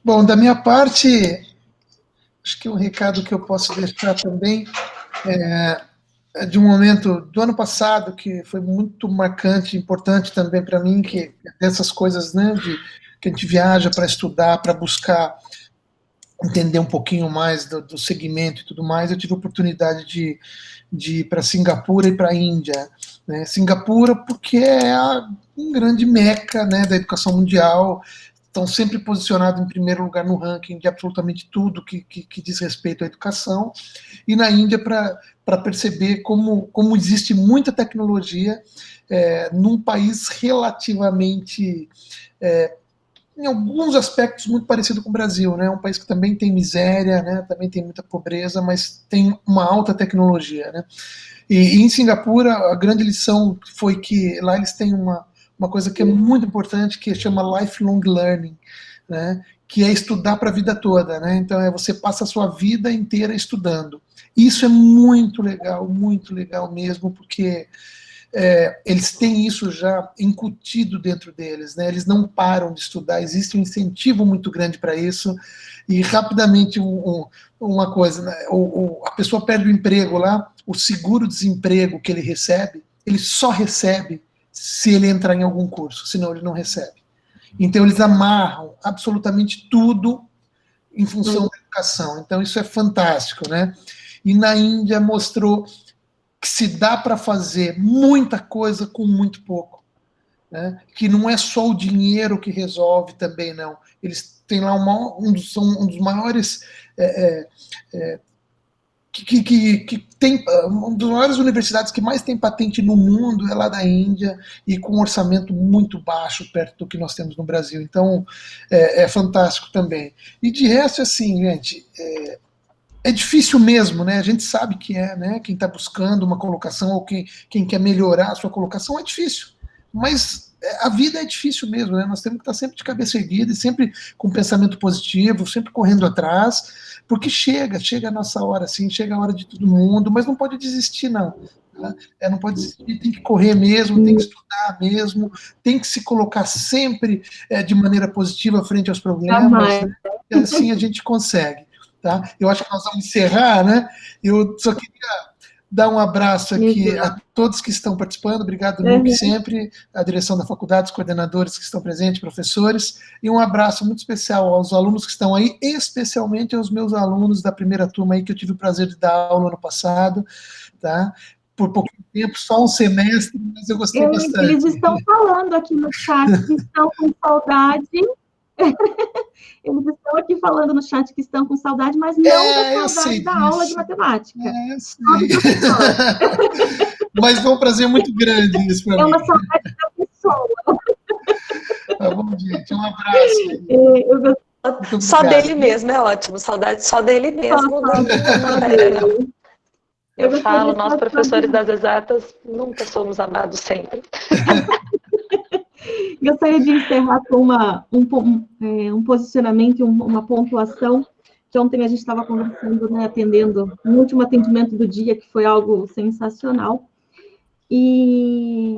Bom, da minha parte, acho que um recado que eu posso deixar também é de um momento do ano passado que foi muito marcante, importante também para mim, que dessas coisas, né, que a gente viaja para estudar, para buscar entender um pouquinho mais do segmento e tudo mais. Eu tive a oportunidade de ir para Singapura e para a Índia, né? Singapura porque é um grande meca, né, da educação mundial. Estão sempre posicionados em primeiro lugar no ranking de absolutamente tudo que diz respeito à educação, e na Índia para perceber como existe muita tecnologia num país relativamente, em alguns aspectos, muito parecido com o Brasil, né? Um país que também tem miséria, né? Também tem muita pobreza, mas tem uma alta tecnologia, né? E em Singapura, a grande lição foi que lá eles têm uma coisa que é muito importante, que chama lifelong learning, né? Que é estudar para a vida toda, né? Então você passa a sua vida inteira estudando. Isso é muito legal mesmo, porque eles têm isso já incutido dentro deles, né? Eles não param de estudar, existe um incentivo muito grande para isso, e rapidamente uma coisa, né? A pessoa perde o emprego lá, o seguro-desemprego que ele recebe, ele só recebe se ele entrar em algum curso, senão ele não recebe. Então eles amarram absolutamente tudo em função da educação. Então isso é fantástico, né? E na Índia mostrou que se dá para fazer muita coisa com muito pouco, né? Que não é só o dinheiro que resolve também, não. Eles têm lá um dos maiores que tem uma das maiores universidades que mais tem patente no mundo, é lá da Índia, e com um orçamento muito baixo perto do que nós temos no Brasil. Então é fantástico também. E de resto, assim, gente, é difícil mesmo, né? A gente sabe que né? Quem está buscando uma colocação ou quem quer melhorar a sua colocação é difícil. Mas a vida é difícil mesmo, né? Nós temos que estar sempre de cabeça erguida e sempre com pensamento positivo, sempre correndo atrás, porque chega a nossa hora, assim, chega a hora de todo mundo, mas não pode desistir, não. Tá? Não pode desistir, tem que correr mesmo, tem que estudar mesmo, tem que se colocar sempre de maneira positiva frente aos problemas, né? E assim a gente consegue. Tá? Eu acho que nós vamos encerrar, né? Eu só queria dar um abraço aqui a todos que estão participando. Obrigado, Nuke, sempre, a direção da faculdade, os coordenadores que estão presentes, professores, e um abraço muito especial aos alunos que estão aí, especialmente aos meus alunos da primeira turma aí, que eu tive o prazer de dar aula ano passado, tá? Por pouco tempo, só um semestre, mas eu gostei bastante. Eles estão falando aqui no chat que estão com saudade. Eles estão aqui falando no chat que estão com saudade, mas não da saudade da aula de matemática. Eu sei. Mas foi um prazer muito grande isso para mim. É uma saudade da pessoa. Tá bom, gente? Um abraço. Só dele mesmo, é ótimo. Saudade só dele mesmo. Eu falo, nós professores das exatas nunca somos amados sempre. Gostaria de encerrar com um posicionamento e uma pontuação, que ontem a gente estava conversando, né, atendendo, no último atendimento do dia, que foi algo sensacional, e,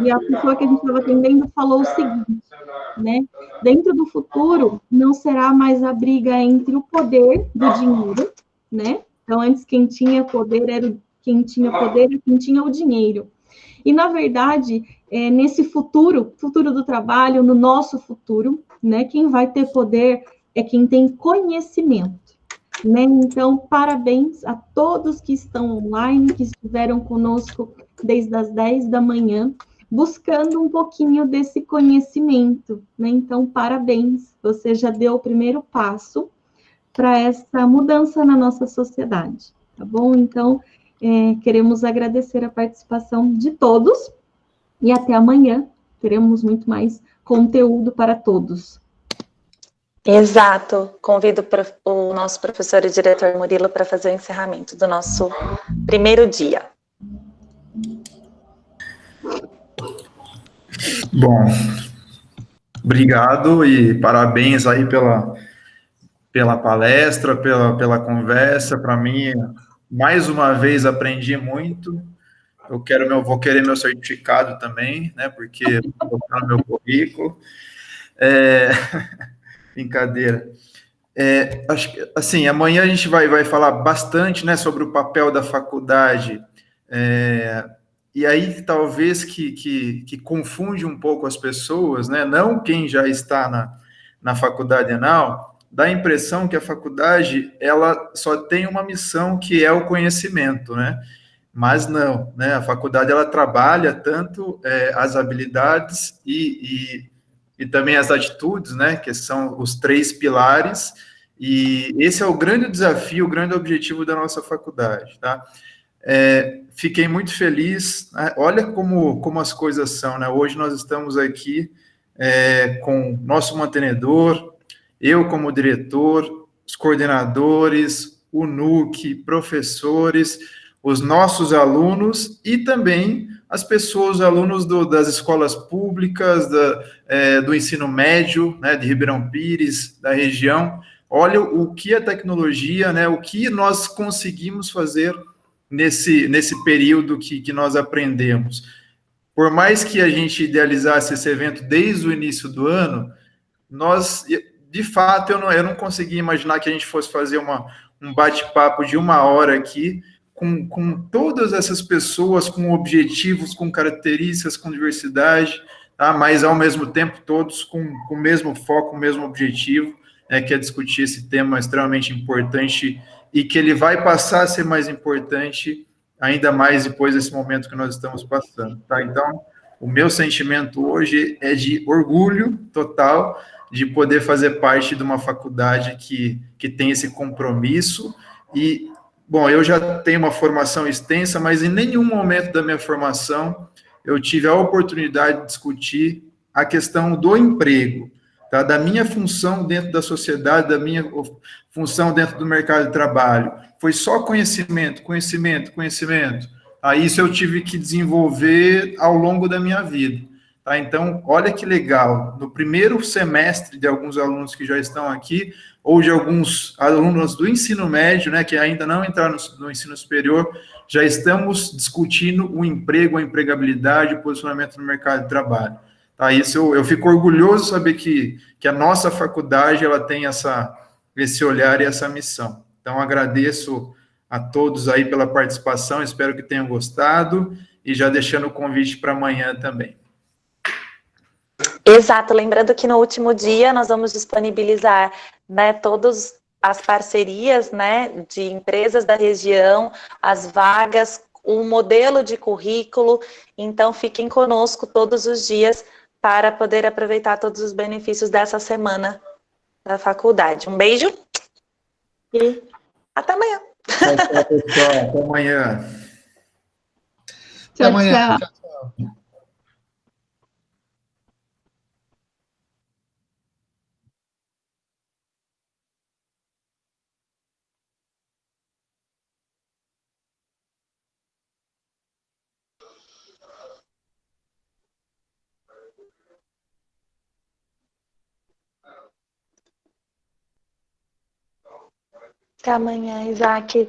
e a pessoa que a gente estava atendendo falou o seguinte, né? Dentro do futuro, não será mais a briga entre o poder do dinheiro, né? Então, antes quem tinha poder era quem tinha poder e quem tinha o dinheiro. E, na verdade, nesse futuro do trabalho, no nosso futuro, né? Quem vai ter poder é quem tem conhecimento. Né? Então, parabéns a todos que estão online, que estiveram conosco desde as 10 da manhã, buscando um pouquinho desse conhecimento. Né? Então, parabéns, você já deu o primeiro passo para essa mudança na nossa sociedade. Tá bom? Então, queremos agradecer a participação de todos e até amanhã. Teremos muito mais conteúdo para todos. Exato. Convido o nosso professor e diretor Murilo para fazer o encerramento do nosso primeiro dia. Bom, obrigado e parabéns aí pela palestra, pela conversa. Para mim, mais uma vez, aprendi muito. Vou querer meu certificado também, né? Porque vou botar no meu currículo. Brincadeira. Acho que, assim, amanhã a gente vai falar bastante, né, sobre o papel da faculdade. E aí, talvez que confunde um pouco as pessoas, né? Não quem já está na faculdade, não, dá a impressão que a faculdade, ela só tem uma missão, que é o conhecimento, né? Mas não, né? A faculdade, ela trabalha tanto as habilidades e também as atitudes, né? Que são os 3 pilares, e esse é o grande desafio, o grande objetivo da nossa faculdade, tá? Fiquei muito feliz, né? Olha como as coisas são, né? Hoje nós estamos aqui com nosso mantenedor, eu como diretor, os coordenadores, o NUC, professores, os nossos alunos e também as pessoas, alunos das escolas públicas, do ensino médio, né, de Ribeirão Pires, da região. Olha o que a tecnologia, né, o que nós conseguimos fazer nesse período que nós aprendemos. Por mais que a gente idealizasse esse evento desde o início do ano, nós, de fato, eu não consegui imaginar que a gente fosse fazer um bate-papo de 1 hora aqui, com todas essas pessoas, com objetivos, com características, com diversidade, tá? Mas, ao mesmo tempo, todos com o mesmo foco, o mesmo objetivo, que é discutir esse tema extremamente importante e que ele vai passar a ser mais importante ainda mais depois desse momento que nós estamos passando, tá? Então, o meu sentimento hoje é de orgulho total de poder fazer parte de uma faculdade que tem esse compromisso. E, bom, eu já tenho uma formação extensa, mas em nenhum momento da minha formação eu tive a oportunidade de discutir a questão do emprego, tá? Da minha função dentro da sociedade, da minha função dentro do mercado de trabalho. Foi só conhecimento, conhecimento, conhecimento. Isso eu tive que desenvolver ao longo da minha vida. Tá? Então, olha que legal, no primeiro semestre de alguns alunos que já estão aqui, ou de alguns alunos do ensino médio, né, que ainda não entraram no ensino superior, já estamos discutindo o emprego, a empregabilidade, o posicionamento no mercado de trabalho. Tá? Isso eu fico orgulhoso de saber que a nossa faculdade ela tem esse olhar e essa missão. Então, agradeço a todos aí pela participação, espero que tenham gostado, e já deixando o convite para amanhã também. Exato, lembrando que no último dia nós vamos disponibilizar, né, todas as parcerias, né, de empresas da região, as vagas, o modelo de currículo, então fiquem conosco todos os dias para poder aproveitar todos os benefícios dessa semana da faculdade. Um beijo e até amanhã. Tchau, pessoal. Até amanhã. Tchau, amanhã. Tchau. Até amanhã, Isaac.